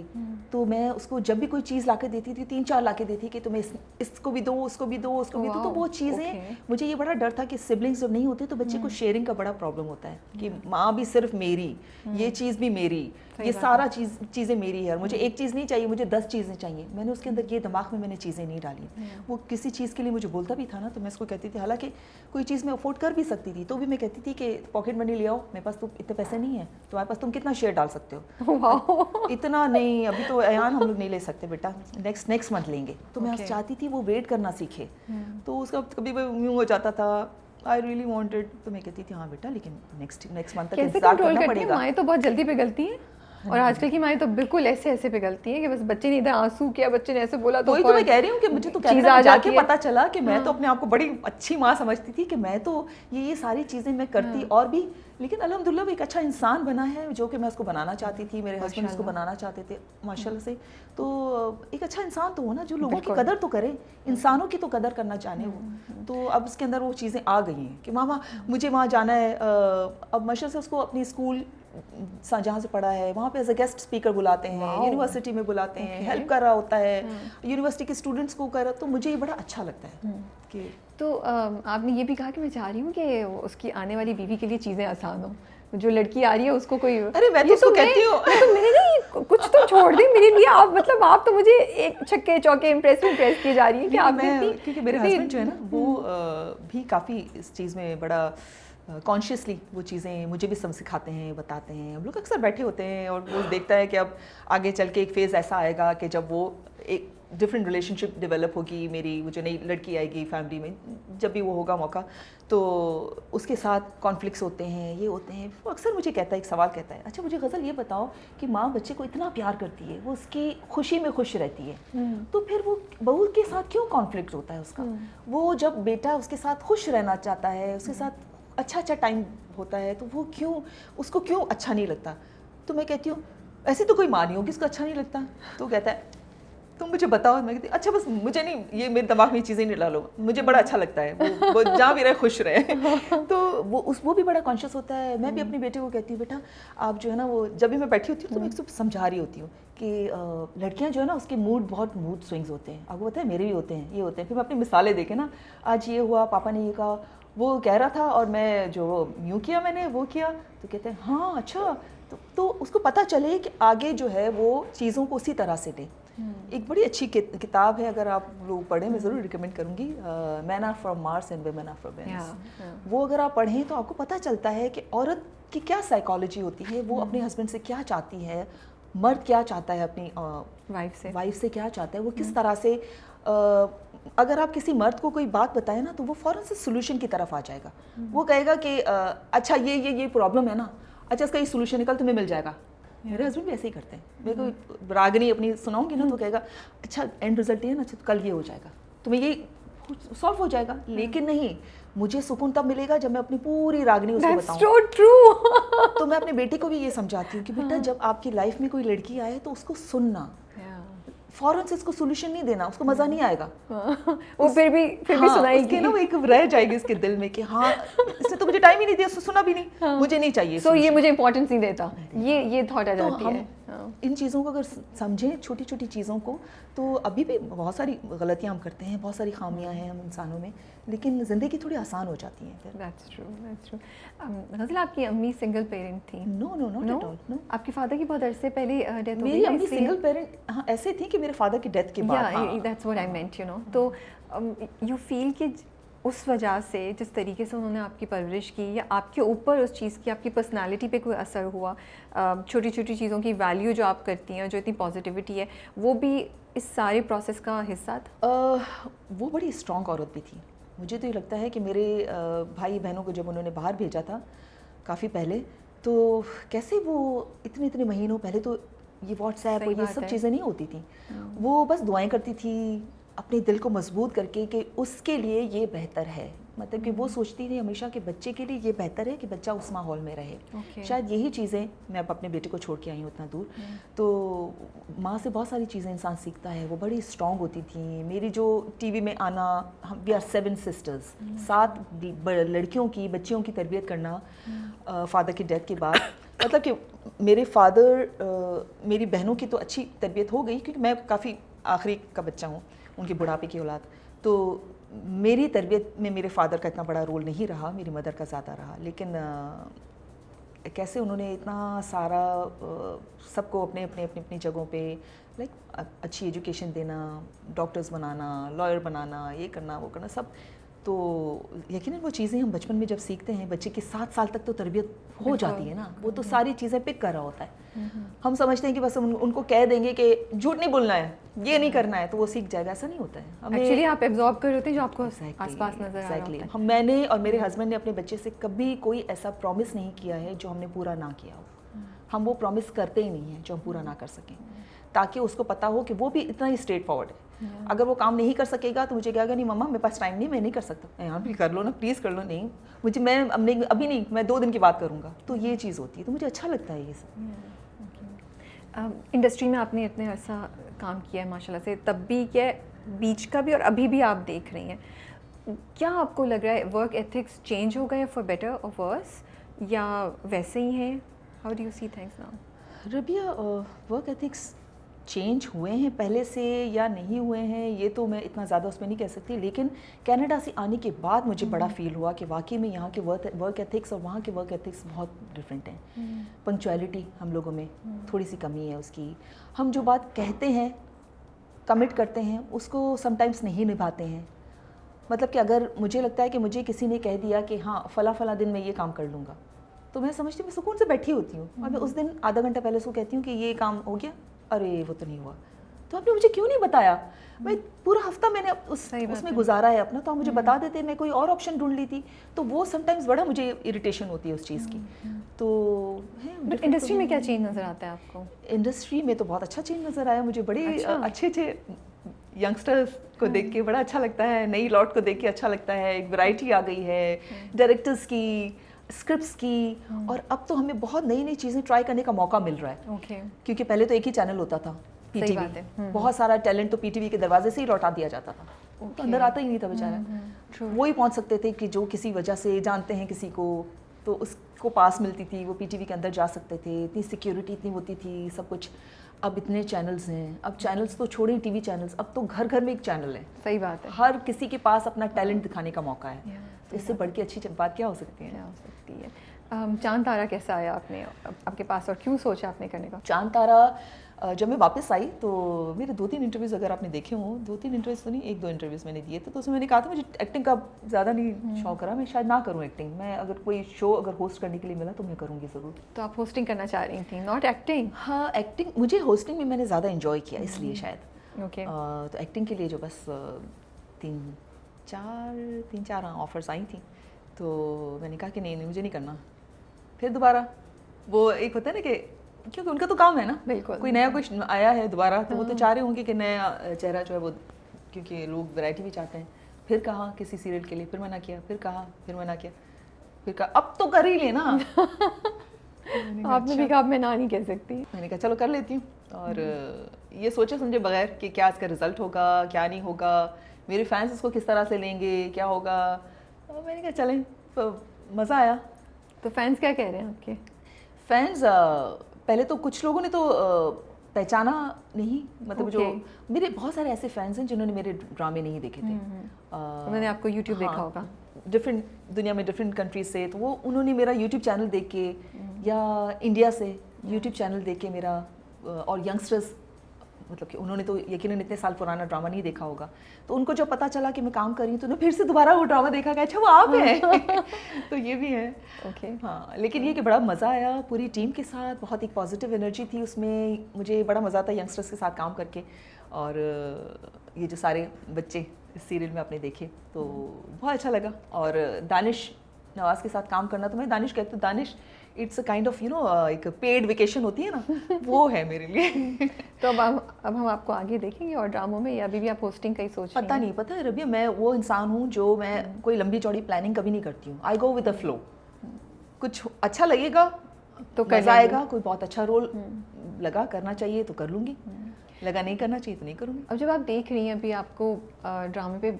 B: तो मैं उसको जब भी कोई चीज़ लाके देती थी, 3-4 लाके देती कि तुम्हें इसको भी दो, उसको भी दो, उसको भी दो। तो वो चीज़ें मुझे ये बड़ा डर था कि सिबलिंग्स जब नहीं होते तो बच्चे को शेयरिंग का बड़ा प्रॉब्लम होता है कि माँ भी सिर्फ मेरी, ये चीज़ भी मेरी, ये सारा चीज़ें मेरी है, और मुझे एक चीज़ नहीं चाहिए, मुझे 10 चीज़ें चाहिए। मैंने उसके अंदर ये दिमाग में मैंने चीज़ें नहीं डाली। वो किसी चीज़ के लिए मुझे बोलता भी था ना, तो मैं उसको कहती थी, हालांकि कोई चीज़ मैं अफोर्ड कर भी सकती थी, तो भी मैं कहती थी कि पॉकेट मनी ले आओ, मेरे पास तो इतने पैसे नहीं है, तुम्हारे पास तुम कितना शेयर डाल सकते हो? इतना नहीं, अभी तो अयान हम लोग नहीं ले सकते बेटा, नेक्स्ट मंथ लेंगे। तो मैं चाहती थी वो वेट करना सीखे। तो उसका कभी यूँ हो जाता था, आई रियली वांटेड, तो मैं कहती थी हाँ बेटा, लेकिन नेक्स्ट मंथ तक इंतजार करना पड़ेगा।
A: माएँ तो बहुत जल्दी पिघलती हैं, और आजकल की माएँ तो बिल्कुल ऐसे पिघलती हैं कि बस बच्चे ने इधर आंसू किया, बच्चे ने ऐसे बोला तो
B: मैं कह रही हूँ कि मुझे तो जाके पता चला कि मैं तो अपने आप को बड़ी अच्छी माँ समझती थी कि मैं तो ये सारी चीज़ें मैं करती और भी, लेकिन अल्हम्दुलिल्लाह वो एक अच्छा इंसान बना है, जो कि मैं उसको बनाना चाहती थी, मेरे हस्बैंड उसको बनाना चाहते थे माशाल्लाह से। तो एक अच्छा इंसान तो हो ना, जो लोगों की कदर तो करे, इंसानों की तो कदर करना जाने वो। तो अब उसके अंदर वो चीज़ें आ गई हैं कि मामा मुझे वहाँ जाना है। अब माशाल्लाह से उसको अपनी स्कूल जहाँ से पढ़ा है वहाँ पे एज अ गेस्ट स्पीकर बुलाते हैं, यूनिवर्सिटी में बुलाते हैं, हेल्प कर रहा होता है, यूनिवर्सिटी के स्टूडेंट्स को कर रहा, तो मुझे ये बड़ा अच्छा लगता है कि। तो
A: आपने ये भी कहा कि मैं चाह रही हूँ कि उसकी आने वाली बीवी के लिए चीज़ें आसान हो, जो लड़की आ रही है उसको कोई,
B: अरे मैं तो उसको कहती हूँ
A: तो मेरे नहीं कुछ तो छोड़ दें मेरे लिए आप, मतलब आप तो मुझे एक छक्के चौके इम्प्रेस की जा रही है कि आप,
B: क्योंकि मेरे हस्बैंड जो है ना वो भी काफ़ी इस चीज़ में बड़ा कॉन्शियसली वो चीज़ें मुझे भी सब सिखाते हैं, बताते हैं। हम लोग अक्सर बैठे होते हैं और वो देखता है कि अब आगे चल के एक फेज़ ऐसा आएगा कि जब वो एक डिफरेंट रिलेशनशिप डेवलप होगी, मेरी वो जो नई लड़की आएगी फैमिली में, जब भी वो होगा मौका, तो उसके साथ कॉन्फ्लिक्ट्स होते हैं, ये होते हैं। वो अक्सर मुझे कहता है, एक सवाल कहता है, अच्छा मुझे गज़ल ये बताओ कि माँ बच्चे को इतना प्यार करती है, वो उसकी खुशी में खुश रहती है, तो फिर वो बहू के साथ क्यों कॉन्फ्लिक्ट होता है उसका? वो जब बेटा उसके साथ खुश रहना चाहता है, उसके साथ अच्छा टाइम होता है, तो वो क्यों, उसको क्यों अच्छा नहीं लगता? तो मैं कहती हूँ ऐसी तो कोई माँ नहीं होगी इसको अच्छा नहीं लगता। तो कहता है तुम मुझे बताओ। मैं कहती अच्छा बस मुझे नहीं, ये मेरे दिमाग में चीज़ें नहीं डालो, मुझे बड़ा अच्छा लगता है वो जहाँ भी रहे खुश रहे। तो वो भी बड़ा कॉन्शियस होता है। मैं भी अपने बेटे को कहती हूँ बेटा आप जो है ना, वो जब भी मैं बैठी होती हूँ तो मैं उसको समझा रही होती हूँ कि लड़कियाँ जो है ना उसके बहुत मूड स्विंग्स होते हैं। आपको पता है मेरे भी होते हैं, ये होते हैं। फिर मैं अपनी मिसालें देखे ना, आज ये हुआ, पापा ने ये कहा, वो कह रहा था और मैं जो यूँ किया, मैंने वो किया। तो कहते हैं हाँ अच्छा, तो उसको पता चले कि आगे जो है वो चीज़ों को उसी तरह से ले। एक बड़ी अच्छी किताब है, अगर आप लोग पढ़ें, मैं ज़रूर रिकमेंड करूँगी, men are from Mars and women are from Venus. वो अगर आप पढ़ें तो आपको पता चलता है कि औरत की क्या साइकोलॉजी होती है, वो अपने हस्बैंड से क्या चाहती है, मर्द क्या चाहता है अपनी वाइफ से क्या चाहता है, वो किस तरह से। अगर आप किसी मर्द को कोई बात बताएं ना तो वो फ़ौरन से सोल्यूशन की तरफ आ जाएगा। वो कहेगा कि अच्छा ये प्रॉब्लम है ना, अच्छा इसका ये सोल्यूशन निकल तुम्हें मिल जाएगा, मेरे हस्बैंड भी ऐसे ही करते हैं। मेरे को रागनी अपनी सुनाऊंगी ना तो कहेगा अच्छा एंड रिजल्ट ये है ना, अच्छा तो कल ये हो जाएगा, तुम्हें ये सॉल्व हो जाएगा। लेकिन नहीं, मुझे सुकून तब मिलेगा जब मैं अपनी पूरी रागनी उसको
A: That's
B: बताऊं।
A: so true.
B: तो मैं अपने बेटे को भी ये समझाती हूँ कि बेटा जब आपकी लाइफ में कोई लड़की आए तो उसको सुनना, फौरन से इसको सोल्यूशन नहीं देना, उसको मजा नहीं आएगा।
A: वो फिर भी सुनाएगी
B: उसके ना वो एक रह जाएगी उसके दिल में कि हाँ इसने तो मुझे टाइम ही नहीं दिया, सुना भी नहीं, मुझे नहीं चाहिए।
A: So ये मुझे इम्पोर्टेंस नहीं देता, ये थॉट आ जाती है।
B: इन चीज़ों को अगर समझें, छोटी छोटी चीज़ों को, तो अभी भी बहुत सारी गलतियाँ हम करते हैं, बहुत सारी खामियां हैं हम इंसानों में, लेकिन ज़िंदगी थोड़ी आसान हो जाती है फिर।
A: That's true. गज़ल, आपकी अम्मी सिंगल पेरेंट थी?
B: No no not at all, no.
A: आपके फादर की बहुत अरसे पहले डेथ हो गई?
B: मेरी अम्मी सिंगल पेरेंट हाँ ऐसे थी कि मेरे फादर की डेथ के बाद।
A: That's what I meant, you know. तो यू फील कि उस वजह से जिस तरीके से उन्होंने आपकी परवरिश की, या आपके ऊपर उस चीज़ की आपकी पर्सनालिटी पे कोई असर हुआ? छोटी छोटी चीज़ों की वैल्यू जो आप करती हैं, जो इतनी पॉजिटिविटी है, वो भी इस सारे प्रोसेस का हिस्सा था?
B: वो बड़ी स्ट्रॉन्ग औरत भी थी। मुझे तो ये लगता है कि मेरे भाई बहनों को जब उन्होंने बाहर भेजा था काफ़ी पहले, तो कैसे वो इतने इतने महीनों पहले तो ये व्हाट्सएप और ये सब चीज़ें नहीं होती थी। वो बस दुआएं करती थी अपने दिल को मजबूत करके कि उसके लिए ये बेहतर है, मतलब कि वो सोचती थी हमेशा कि बच्चे के लिए ये बेहतर है कि बच्चा उस माहौल में रहे। शायद यही चीज़ें, मैं अब अपने बेटे को छोड़ के आई हूँ इतना दूर, तो माँ से बहुत सारी चीज़ें इंसान सीखता है। वो बड़ी स्ट्रॉन्ग होती थी। मेरी जो टीवी में आना, हम वी आर 7 सिस्टर्स, 7 लड़कियों की बच्चियों की तरबियत करना फादर की डेथ के बाद, मतलब कि मेरे फादर मेरी बहनों की तो अच्छी तरबियत हो गई क्योंकि मैं काफ़ी आखिरी का बच्चा हूँ, उनकी बुढ़ापे की औलाद, तो मेरी तरबियत में मेरे फादर का इतना बड़ा रोल नहीं रहा, मेरी मदर का ज़्यादा रहा। लेकिन कैसे उन्होंने इतना सारा सबको अपने अपने अपनी अपनी जगहों पे लाइक अच्छी एजुकेशन देना, डॉक्टर्स बनाना, लॉयर बनाना, ये करना वो करना सब, तो यकीनन वो चीज़ें हम बचपन में जब सीखते हैं, बच्चे की 7 साल तक तो तरबियत हो जाती है ना, वो तो सारी चीज़ें पिक कर रहा होता है। हम समझते हैं कि बस उनको कह देंगे कि झूठ नहीं बोलना है, ये नहीं करना है, तो वो सीख जाएगा। ऐसा नहीं होता है।
A: एक्चुअली आप एब्जॉर्ब कर रहे होते हैं जो आपको आसपास नजर आ रहा होता है।
B: हम, मैंने और मेरे हस्बैंड ने अपने बच्चे से कभी कोई ऐसा प्रॉमिस नहीं किया है जो हमने पूरा ना किया हो। हम वो प्रॉमिस करते ही नहीं है जो हम पूरा ना कर सकें, ताकि उसको पता हो कि वो भी इतना ही स्ट्रेट फॉरवर्ड है। अगर वो काम नहीं कर सकेगा तो मुझे कहेगा नहीं मम्मा मेरे पास टाइम नहीं, मैं नहीं कर सकता। यहाँ भी कर लो ना, प्लीज़ कर लो। नहीं मुझे, मैं अभी नहीं, मैं 2 दिन की बात करूँगा। तो ये चीज़ होती है, तो मुझे अच्छा लगता है ये सब।
A: इंडस्ट्री में आपने इतने अर्सा काम किया है माशाल्लाह से, तब भी क्या बीच का भी और अभी भी आप देख रही हैं, क्या आपको लग रहा है वर्क एथिक्स चेंज हो गए फॉर बेटर और वर्स, या वैसे ही हैं? How do you see things now?
B: Rabia, work ethics change हुए हैं पहले से या नहीं हुए हैं, ये तो मैं इतना ज़्यादा उसमें नहीं कह सकती। लेकिन कनाडा से आने के बाद मुझे बड़ा फील हुआ कि वाकई में यहाँ के वर्क एथिक्स और वहाँ के वर्क एथिक्स बहुत डिफरेंट हैं। पंक्चुअलिटी हम लोगों में थोड़ी सी कमी है उसकी। हम जो बात कहते हैं, कमिट करते हैं, उसको समटाइम्स नहीं निभाते हैं। मतलब कि अगर मुझे लगता है कि मुझे किसी ने कह दिया कि हाँ फ़ला दिन मैं ये काम कर लूँगा, तो मैं समझती हूँ मैं सुकून से बैठी होती हूँ, और मैं उस दिन आधा घंटा पहले उसको कहती हूँ कि ये काम हो गया, अरे वो तो नहीं हुआ, तो आपने मुझे क्यों नहीं बताया? मैं पूरा हफ्ता मैंने उसमें गुजारा है अपना, तो आप मुझे बता देते, मैं कोई और ऑप्शन ढूंढ ली थी। तो वो समटाइम्स बड़ा मुझे इरिटेशन होती है उस चीज़ की। तो है
A: इंडस्ट्री में क्या चेंज नज़र आता है आपको?
B: इंडस्ट्री में तो बहुत अच्छा चेंज नज़र आया मुझे। बड़े अच्छे यंगस्टर्स को देख के बड़ा अच्छा लगता है, नई लॉट को देख के अच्छा लगता है। एक वैरायटी आ गई है डायरेक्टर्स की, स्क्रिप्ट्स की, और अब तो हमें बहुत नई नई चीज़ें ट्राई करने का मौका मिल रहा है। क्योंकि पहले तो एक ही चैनल होता था, पीटीवी। बहुत सारा टैलेंट तो पीटीवी के दरवाजे से ही लौटा दिया जाता था, तो अंदर आता ही नहीं था बेचारा। वो ही पहुंच सकते थे कि जो किसी वजह से जानते हैं किसी को, तो उसको पास मिलती थी, वो पीटीवी के अंदर जा सकते थे। इतनी सिक्योरिटी इतनी होती थी, सब कुछ। अब इतने चैनल्स हैं, अब चैनल्स तो छोड़े टीवी चैनल्स, अब तो घर घर में एक चैनल है।
A: सही बात है,
B: हर किसी के पास अपना टैलेंट दिखाने का मौका है। तो इससे बढ़ के अच्छी बात क्या हो सकती है?
A: चांद तारा कैसा आया आपके पास, और क्यों सोचा आपने करने का?
B: चांद तारा जब मैं वापस आई तो मेरे 2-3 इंटरव्यूज़ अगर आपने देखे हों, 2-3 इंटरव्यूज़ तो नहीं, 1-2 इंटरव्यूज़ मैंने दिए थे। तो उसमें मैंने कहा था मुझे एक्टिंग का ज़्यादा नहीं शौक रहा, मैं शायद ना करूँ एक्टिंग। मैं अगर कोई शो अगर होस्ट करने के लिए मिला तो मैं करूँगी ज़रूर।
A: तो आप होस्टिंग करना चाह रही थी, नॉट एक्टिंग?
B: हाँ, एक्टिंग मुझे, होस्टिंग में मैंने ज़्यादा इन्जॉय किया इसलिए शायद।
A: ओके।
B: तो एक्टिंग के लिए जो बस 3-4 ऑफर्स आई थी, तो मैंने कहा कि नहीं मुझे नहीं करना। फिर दोबारा वो एक होता है ना कि क्योंकि उनका तो काम है ना,
A: बिल्कुल।
B: कोई नया कुछ आया है दोबारा तो वो तो चाह रहे होंगे कि नया चेहरा जो है वो, क्योंकि लोग वैरायटी भी चाहते हैं। फिर कहा किसी सीरियल के लिए, फिर मना किया, फिर कहा, फिर मना किया, फिर कहा अब तो कर ही लेना।
A: आपने भी कहा मैं ना नहीं कह सकती।
B: मैंने कहा चलो कर लेती हूँ, और ये सोचे समझे बगैर कि क्या इसका रिजल्ट होगा, क्या नहीं होगा, मेरे फैंस इसको किस तरह से लेंगे, क्या होगा। और मैंने कहा चलें, तो मज़ा आया।
A: तो फैंस क्या कह रहे हैं आपके?
B: फैंस पहले तो कुछ लोगों ने तो पहचाना नहीं, मतलब जो मेरे बहुत सारे ऐसे फैंस हैं जिन्होंने मेरे ड्रामे नहीं देखे थे।
A: उन्होंने आपको यूट्यूब देखा होगा
B: डिफरेंट दुनिया में, डिफरेंट कंट्रीज से, तो वो उन्होंने मेरा यूट्यूब चैनल देख के, या इंडिया से यूट्यूब चैनल देख के मेरा, और यंगस्टर्स, मतलब कि उन्होंने तो यकीनन इतने साल पुराना ड्रामा नहीं देखा होगा, तो उनको जब पता चला कि मैं काम कर रही हूँ तो उन्होंने फिर से दोबारा वो ड्रामा देखा कि अच्छा वो आप हैं। तो ये भी है।
A: ओके।
B: हाँ, लेकिन ये कि बड़ा मज़ा आया पूरी टीम के साथ, बहुत एक पॉजिटिव एनर्जी थी उसमें, मुझे बड़ा मज़ा आता यंगस्टर्स के साथ काम करके। और ये जो सारे बच्चे इस सीरियल में आपने देखे तो बहुत अच्छा लगा। और दानिश नवाज़ के साथ काम करना, तो मैं दानिश कहती हूँ, Danish it's a kind of एक पेड वेकेशन होती है ना, वो है मेरे लिए।
A: तो अब हम आपको आगे देखेंगे और ड्रामों में, या अभी भी आप होस्टिंग का ही सोच रही हैं?
B: पता नहीं, पता है रबिया, मैं वो इंसान हूँ जो मैं कोई लंबी चौड़ी प्लानिंग कभी नहीं करती हूँ। आई गो विद द फ्लो। कुछ अच्छा लगेगा तो मजा आएगा, कोई बहुत अच्छा रोल लगा करना चाहिए तो कर लूँगी, लगा नहीं करना चाहिए तो नहीं करूँगी।
A: अब जब आप देख रही हैं, अभी आपको ड्रामे पे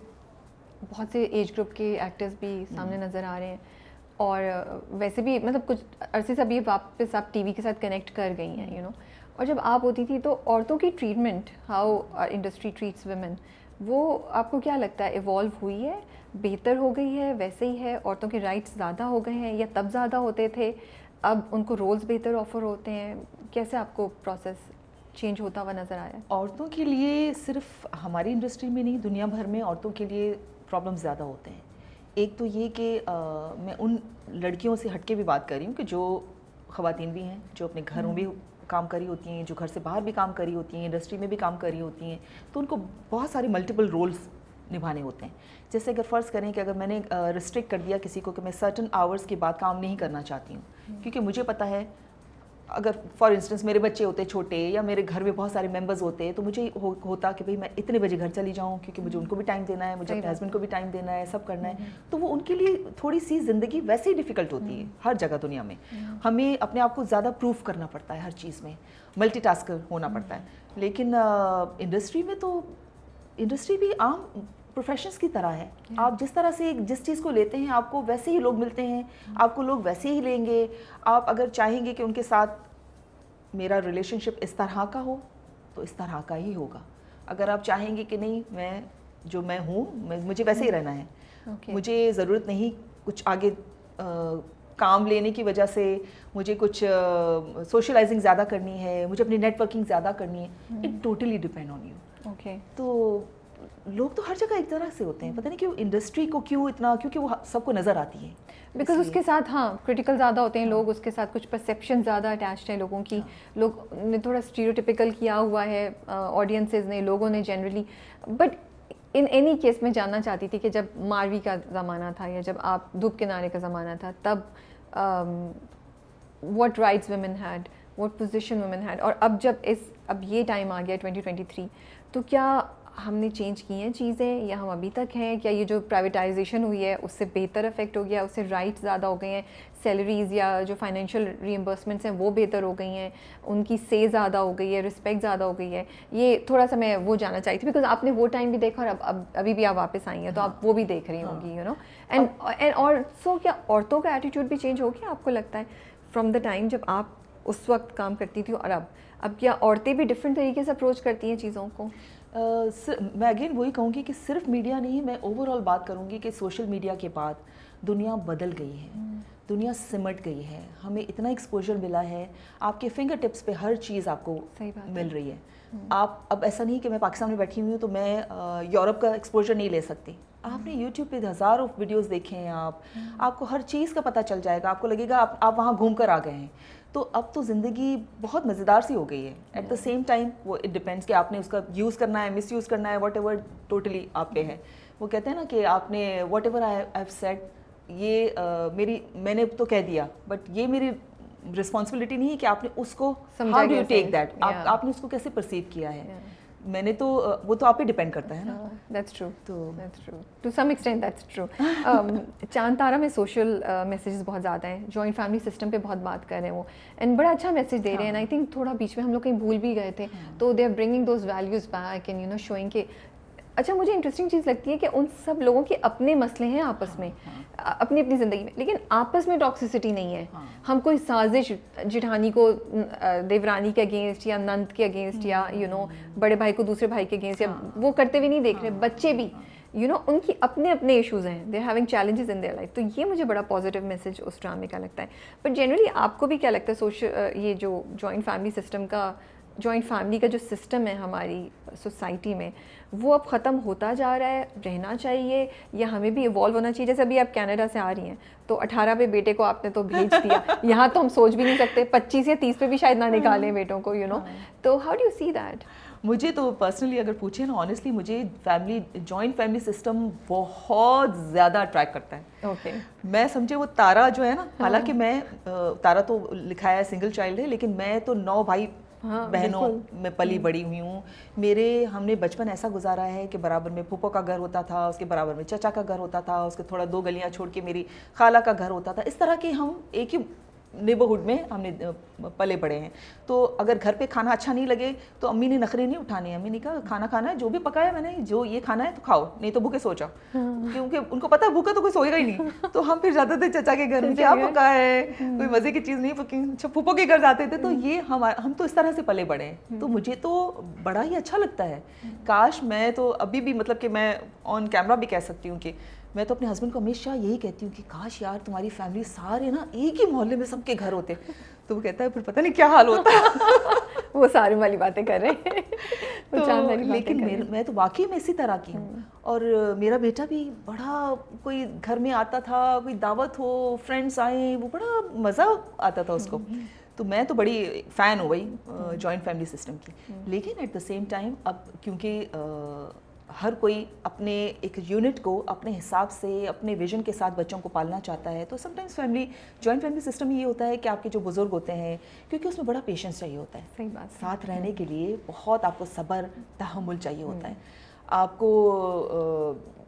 A: बहुत से एज ग्रुप के एक्टर्स भी सामने नज़र आ रहे हैं, और वैसे भी मतलब कुछ अरसे से अभी वापस आप टीवी के साथ कनेक्ट कर गई हैं, यू नो। और जब आप होती थी तो औरतों की treatment, how industry treats women, वो आपको क्या लगता है इवॉल्व हुई है, बेहतर हो गई है, वैसे ही है? औरतों के राइट्स ज़्यादा हो गए हैं, या तब ज़्यादा होते थे, अब उनको रोल्स बेहतर ऑफर होते हैं? कैसे आपको प्रोसेस चेंज होता हुआ नज़र आया?
B: औरतों के लिए सिर्फ हमारी इंडस्ट्री में नहीं, दुनिया भर में औरतों के लिए प्रॉब्लम ज़्यादा होते हैं। एक तो ये कि मैं उन लड़कियों से हटके भी बात कर रही हूँ कि जो ख़वातीन भी हैं, जो अपने घरों में काम करी होती हैं, जो घर से बाहर भी काम करी होती हैं, इंडस्ट्री में भी काम करी होती हैं, तो उनको बहुत सारे मल्टीपल रोल्स निभाने होते हैं। जैसे अगर फ़र्ज़ करें कि अगर मैंने रिस्ट्रिक्ट कर दिया किसी को कि मैं सर्टन आवर्स के बाद काम नहीं करना चाहती हूँ, क्योंकि मुझे पता है अगर फॉर इंस्टेंस मेरे बच्चे होते छोटे, या मेरे घर में बहुत सारे मेंबर्स होते, तो मुझे होता कि भाई मैं इतने बजे घर चली जाऊँ, क्योंकि मुझे उनको भी टाइम देना है, मुझे अपने हस्बैंड को भी टाइम देना है, सब करना है। तो वो उनके लिए थोड़ी सी ज़िंदगी वैसे ही डिफ़िकल्ट होती है हर जगह दुनिया में। हमें अपने आप को ज़्यादा प्रूफ करना पड़ता है हर चीज़ में, मल्टीटास्कर होना पड़ता है। लेकिन इंडस्ट्री में तो, इंडस्ट्री भी आम प्रोफेशंस की तरह है। आप जिस तरह से जिस चीज़ को लेते हैं, आपको वैसे ही लोग मिलते हैं, आपको लोग वैसे ही लेंगे। आप अगर चाहेंगे कि उनके साथ मेरा रिलेशनशिप इस तरह का हो तो इस तरह का ही होगा। अगर आप चाहेंगे कि नहीं, मैं जो मैं हूँ, मुझे वैसे ही रहना है, मुझे ज़रूरत नहीं कुछ आगे काम लेने की वजह से मुझे कुछ सोशलाइजिंग ज़्यादा करनी है, मुझे अपनी नेटवर्किंग ज़्यादा करनी है, it totally depend on you.
A: Okay.
B: तो लोग तो हर जगह एक तरह से होते हैं, पता नहीं क्यों इंडस्ट्री को क्यों इतना, क्योंकि वो सबको नज़र आती है,
A: बिकॉज उसके साथ क्रिटिकल ज़्यादा होते हैं लोग, उसके साथ कुछ परसेप्शन ज़्यादा अटैच्ड हैं लोगों की। लोग ने थोड़ा स्टीरियोटिपिकल किया हुआ है ऑडियंसेस ने, लोगों ने generally. But in any case मैं जानना चाहती थी कि जब मारवी का ज़माना था, या जब आप धूप किनारे का ज़माना था, तब what rights women had, what position women had, और अब ये टाइम आ गया 2023, तो क्या हमने चेंज की हैं चीज़ें, या हम अभी तक हैं? क्या ये जो प्राइवेटाइजेशन हुई है उससे बेहतर इफेक्ट हो गया, उससे राइट्स ज़्यादा हो गए हैं, सैलरीज़ या जो फाइनेंशियल रीइंबर्समेंट्स हैं वो बेहतर हो गई हैं, उनकी से ज़्यादा हो गई है, रिस्पेक्ट ज़्यादा हो गई है? ये थोड़ा सा मैं वो जानना चाहती थी, बिकॉज आपने वो टाइम भी देखा, और अब अभी भी आप वापस आई हैं, तो आप वो भी देख रही होंगी, यू नो। एंड और सो क्या औरतों का एटीट्यूड भी चेंज हो गया आपको लगता है, फ्रॉम द टाइम जब आप उस वक्त काम करती थी और अब क्या औरतें भी डिफरेंट तरीके से अप्रोच करती हैं चीज़ों को?
B: मैं अगेन वही कहूँगी कि सिर्फ मीडिया नहीं, मैं ओवरऑल बात करूँगी कि सोशल मीडिया के बाद दुनिया बदल गई है, दुनिया सिमट गई है, हमें इतना एक्सपोजर मिला है, आपके फिंगर टिप्स पे हर चीज़ आपको मिल रही है। आप अब ऐसा नहीं कि मैं पाकिस्तान में बैठी हुई हूँ तो मैं यूरोप का एक्सपोजर नहीं ले सकती। आपने यूट्यूब पे हज़ारों वीडियोस देखे हैं, आपको हर चीज़ का पता चल जाएगा, आपको लगेगा आप वहाँ घूम कर आ गए हैं। तो अब तो ज़िंदगी बहुत मज़ेदार सी हो गई है। एट द सेम टाइम वो इट डिपेंड्स कि आपने उसका यूज़ करना है, मिस यूज़ करना है, वट एवर टोटली आप पे है। वो कहते हैं ना कि आपने what ever I have said, ये मैंने तो कह दिया, बट ये मेरी रिस्पॉन्सिबिलिटी नहीं है कि आपने उसको
A: समझा
B: हाउ डू यू
A: कैसे?
B: Take that,
A: Yeah.
B: आपने उसको कैसे परसीव किया है। मैंने तो वो तो आप पे डिपेंड करता है ना।
A: दैट्स ट्रू,
B: तो
A: that's true, to some extent that's true. चांद तारा में सोशल मैसेजेस बहुत ज़्यादा हैं, जॉइंट फैमिली सिस्टम पे बहुत बात कर रहे हैं वो, एंड बड़ा अच्छा मैसेज दे रहे हैं। आई थिंक थोड़ा बीच में हम लोग कहीं भूल भी गए थे, तो they are bringing those values back and you know showing के अच्छा। मुझे इंटरेस्टिंग चीज़ लगती है कि उन सब लोगों के अपने मसले हैं आपस में, अपनी अपनी ज़िंदगी में, लेकिन आपस में टॉक्सिसिटी नहीं है। हम कोई साजिश जिठानी को देवरानी के अगेंस्ट या नंद के अगेंस्ट या यू नो बड़े भाई को दूसरे भाई के अगेंस्ट या वो करते हुए नहीं देख रहे। बच्चे भी यू नो उनकी अपने अपने इश्यूज़ हैं, they are having challenges in their life. तो ये मुझे बड़ा पॉजिटिव मैसेज उस ड्रामे का लगता है। बट जनरली आपको भी क्या लगता है सोशल ये जो जॉइंट फैमिली सिस्टम का, जॉइंट फैमिली का जो सिस्टम है हमारी सोसाइटी में, वो अब ख़त्म होता जा रहा है, रहना चाहिए या हमें भी इवॉल्व होना चाहिए? जैसे अभी आप कनाडा से आ रही हैं तो 18 पे बेटे को आपने तो भेज दिया, यहाँ तो हम सोच भी नहीं सकते 25 या 30 पे भी शायद ना निकालें बेटों को, यू नो। तो how do you see that?
B: मुझे तो पर्सनली अगर पूछे ना, ऑनेस्टली मुझे जॉइंट फैमिली सिस्टम बहुत ज़्यादा अट्रैक्ट करता है।
A: ओके
B: मैं समझे वो तारा जो है ना, हालांकि मैं तारा तो लिखा है सिंगल चाइल्ड है, लेकिन मैं तो 9 भाई बहनों में पली बड़ी हुई हूँ। हमने बचपन ऐसा गुजारा है कि बराबर में फूफो का घर होता था, उसके बराबर में चचा का घर होता था, उसके थोड़ा 2 गलियाँ छोड़ के मेरी खाला का घर होता था। इस तरह के हम एक ही नेबरहुड में हमने पले बड़े हैं। तो अगर घर पे खाना अच्छा नहीं लगे तो अम्मी ने नखरे नहीं उठाने, अम्मी ने कहा खाना खाना है, जो भी पकाया मैंने, जो ये खाना है तो खाओ, नहीं तो भूखे सो जाओ। क्योंकि उनको पता है भूखा तो कोई सोएगा ही नहीं। तो हम फिर जाते थे चचा के घर में, क्या पका है, कोई मज़े की चीज़ नहीं पकी, अच्छा फूफो के घर जाते थे। तो ये हम तो इस तरह से पले बड़े हैं। तो मुझे तो बड़ा ही अच्छा लगता है। काश मैं तो अभी भी, मतलब कि मैं ऑन कैमरा भी कह सकती हूँ कि मैं तो अपने हस्बैंड को हमेशा यही कहती हूँ कि काश यार तुम्हारी फैमिली सारे ना एक ही मोहल्ले में सबके घर होते। तो वो कहता है फिर पता नहीं क्या हाल होता।
A: वो सारी वाली बातें कर रहे हैं।
B: तो लेकिन मैं तो वाकई में इसी तरह की हूँ। और मेरा बेटा भी बड़ा, कोई घर में आता था, कोई दावत हो, फ्रेंड्स आए, वो बड़ा मज़ा आता था उसको। तो मैं तो बड़ी फ़ैन हो गई जॉइंट फैमिली सिस्टम की। लेकिन एट द सेम टाइम अब क्योंकि हर कोई अपने एक यूनिट को अपने हिसाब से, अपने विजन के साथ बच्चों को पालना चाहता है, तो समटाइम्स जॉइंट फैमिली सिस्टम में ये होता है कि आपके जो बुजुर्ग होते हैं, क्योंकि उसमें बड़ा पेशेंस चाहिए होता है।
A: सही बात।
B: साथ रहने के लिए बहुत आपको सब्र, तहम्मुल चाहिए होता है। आपको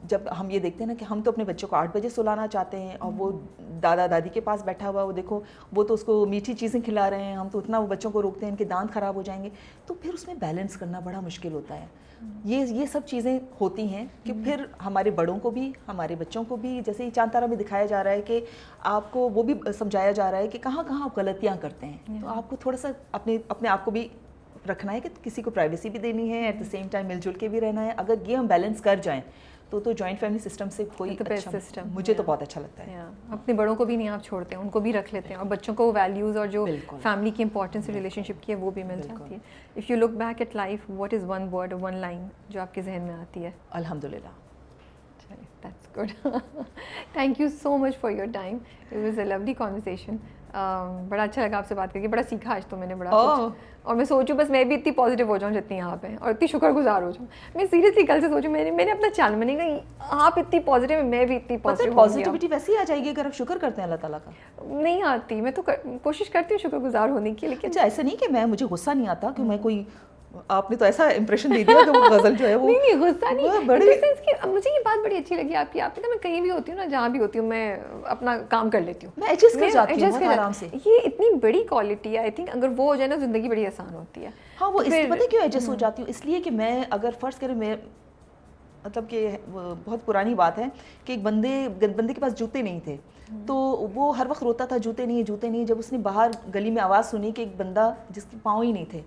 B: जब हम ये देखते हैं ना कि हम तो अपने बच्चों को 8 बजे सुलाना चाहते हैं और वो दादा दादी के पास बैठा हुआ, वो देखो वो तो उसको मीठी चीज़ें खिला रहे हैं, हम तो उतना वो बच्चों को रोकते हैं, इनके दांत खराब हो जाएंगे। तो फिर उसमें बैलेंस करना बड़ा मुश्किल होता है। ये सब चीज़ें होती हैं कि फिर हमारे बड़ों को भी, हमारे बच्चों को भी, जैसे ही चांद तारा में दिखाया जा रहा है कि आपको वो भी समझाया जा रहा है कि कहाँ कहाँ आप गलतियाँ करते हैं। तो आपको थोड़ा सा अपने आप को भी रखना है कि किसी को प्राइवेसी भी देनी है, एट द सेम टाइम मिलजुल के भी रहना है। अगर ये हम बैलेंस कर जाएं तो जॉइंट फैमिली सिस्टम से कोई अच्छा सिस्टम मुझे तो बहुत अच्छा लगता है।
A: अपने बड़ों को भी नहीं आप छोड़ते हैं, उनको भी रख लेते हैं और बच्चों को वैल्यूज़ और जो फैमिली की इंपॉर्टेंस रिलेशनशिप की है वो भी मिल जाती है। If you look back at life, what is one word, one line जो आपके जहन में आती है?
B: अल्हम्दुलिल्लाह।
A: That's good. Thank you so much for your time. It was a lovely conversation. बड़ा अच्छा लगा आपसे बात करके, बड़ा सीखा आज तो मैंने बड़ा कुछ। और मैं सोचूं बस मैं भी इतनी पॉजिटिव हो जाऊं जितनी आप हैं और इतनी शुक्रगुजार हो जाऊं। मैं सीरियसली कल से सोचूं, मैंने अपना चैनल, मैंने कहा आप इतनी पॉजिटिव है, मैं भी इतनी पॉजिटिव।
B: पॉजिटिविटी वैसे ही आ जाएगी अगर आप शुक्र करते हैं अल्लाह ताला का।
A: नहीं आती, मैं तो कोशिश करती हूँ शुक्रगुजार होने की, लेकिन
B: अच्छा ऐसा नहीं कि मुझे गुस्सा नहीं आता कि मैं कोई, आपने तो ऐसा इंप्रेशन दे दिया कि वो गजल जो है वो
A: नहीं गुस्सा नहीं, बड़ी सेंस कि मुझे ये बात बड़ी अच्छी लगी आपकी। आपने मैं कहीं भी होती हूँ ना, जहाँ भी होती हूँ, मैं अपना काम कर लेती हूँ,
B: मैं एडजस्ट कर जाती हूँ आराम से।
A: ये इतनी बड़ी क्वालिटी है, आई थिंक अगर वो हो जाए ना जिंदगी बड़ी आसान होती है।
B: हाँ, वो इसलिए पता है क्यों एडजस्ट हो जाती हूँ, इसलिए कि मैं अगर फर्ज करें, मैं मतलब कि बहुत पुरानी बात है कि एक बंदे के पास जूते नहीं थे, तो वो हर वक्त रोता था जूते नहीं जूते नहीं। जब उसने बाहर गली में आवाज़ सुनी कि एक बंदा जिसके पाँव ही नहीं थे,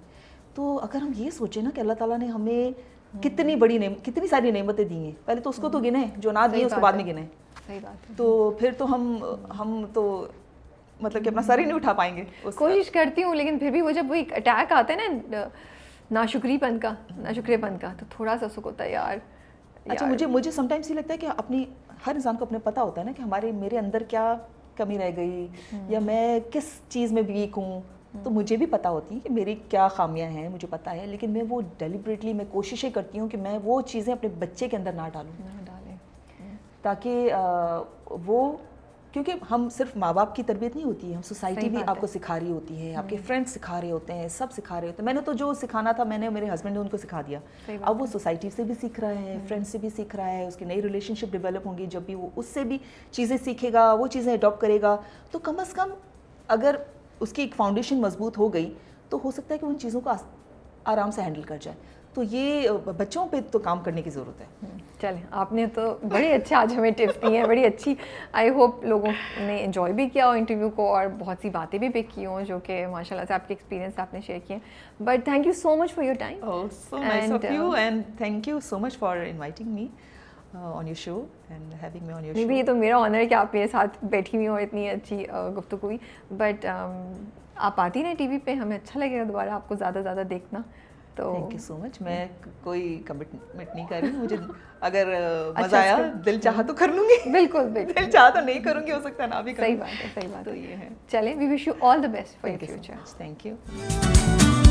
B: तो अगर हम ये सोचें ना कि अल्लाह ताला ने हमें कितनी सारी नेमतें दी हैं, पहले तो उसको तो गिने, जो ना दिए उसको बाद में गिने।
A: सही बात है।
B: तो फिर तो हम तो मतलब कि अपना सर ही नहीं उठा पाएंगे।
A: कोशिश करती हूँ, लेकिन फिर भी वो जब वो एक अटैक आता है ना नाशुक्रीपन का, तो थोड़ा सा सुख होता है यार।
B: अच्छा, मुझे समटाइम्स ये लगता है कि अपनी, हर इंसान को अपने पता होता है ना कि मेरे अंदर क्या कमी रह गई या मैं किस चीज़ में वीक हूँ। तो मुझे भी पता होती है कि मेरी क्या खामियां हैं, मुझे पता है, लेकिन मैं वो डेलिबरेटली मैं कोशिशें करती हूँ कि मैं वो चीज़ें अपने बच्चे के अंदर ना डालूं, ताकि वो क्योंकि हम सिर्फ माँ बाप की तरबियत नहीं होती है, हम सोसाइटी
A: सही
B: भी
A: बात
B: आपको
A: है।
B: सिखा रही होती है, आपके फ्रेंड्स सिखा रहे होते हैं, सब सिखा रहे होते हैं। मैंने तो जो सिखाना था मैंने मेरे हस्बैंड ने उनको सिखा दिया।
A: सही बात
B: अब वो सोसाइटी से भी सीख रहा है, फ्रेंड्स से भी सीख रहा है, उसकी नई रिलेशनशिप डेवलप होंगी, जब भी वो उससे भी चीज़ें सीखेगा, वो चीज़ें अडॉप्ट करेगा, तो कम से कम अगर उसकी एक फाउंडेशन मजबूत हो गई तो हो सकता है कि उन चीज़ों को आराम से हैंडल कर जाए। तो ये बच्चों पे तो काम करने की ज़रूरत है।
A: चलें, आपने तो बड़े अच्छे आज हमें टिप्स दी हैं, बड़ी अच्छी। आई होप लोगों ने एंजॉय भी किया हो इंटरव्यू को और बहुत सी बातें भी पिक की हों जो कि माशाल्लाह से आपके एक्सपीरियंस आपने शेयर किए। But thank you so much for your time.
B: Oh, so nice of
A: And,
B: you, and thank you so much for inviting me on your show and having me on your
A: नहीं भी
B: show.
A: ये तो मेरा honour है कि आप मेरे साथ बैठी हुई हो, इतनी अच्छी गुफ्तगू हुई। बट आप आती रहें टीवी पे, हमें अच्छा लगेगा दोबारा आपको ज़्यादा देखना। तो
B: थैंक यू सो मच। मैं कोई कमिटमेंट नहीं कर रही हूँ, मुझे अगर मज़ा
A: अच्छा,
B: आया,
A: script।
B: दिल चाहा तो कर लूँगी,
A: बिल्कुल बिल्कुल
B: दिल चाहा तो नहीं करूँगी, हो सकता है ना भी
A: सही
B: करूँ।
A: बात है, सही बात
B: तो
A: है।
B: ये है।
A: चलें, we wish you all the best for your
B: Thank you so
A: future.
B: much. Thank you.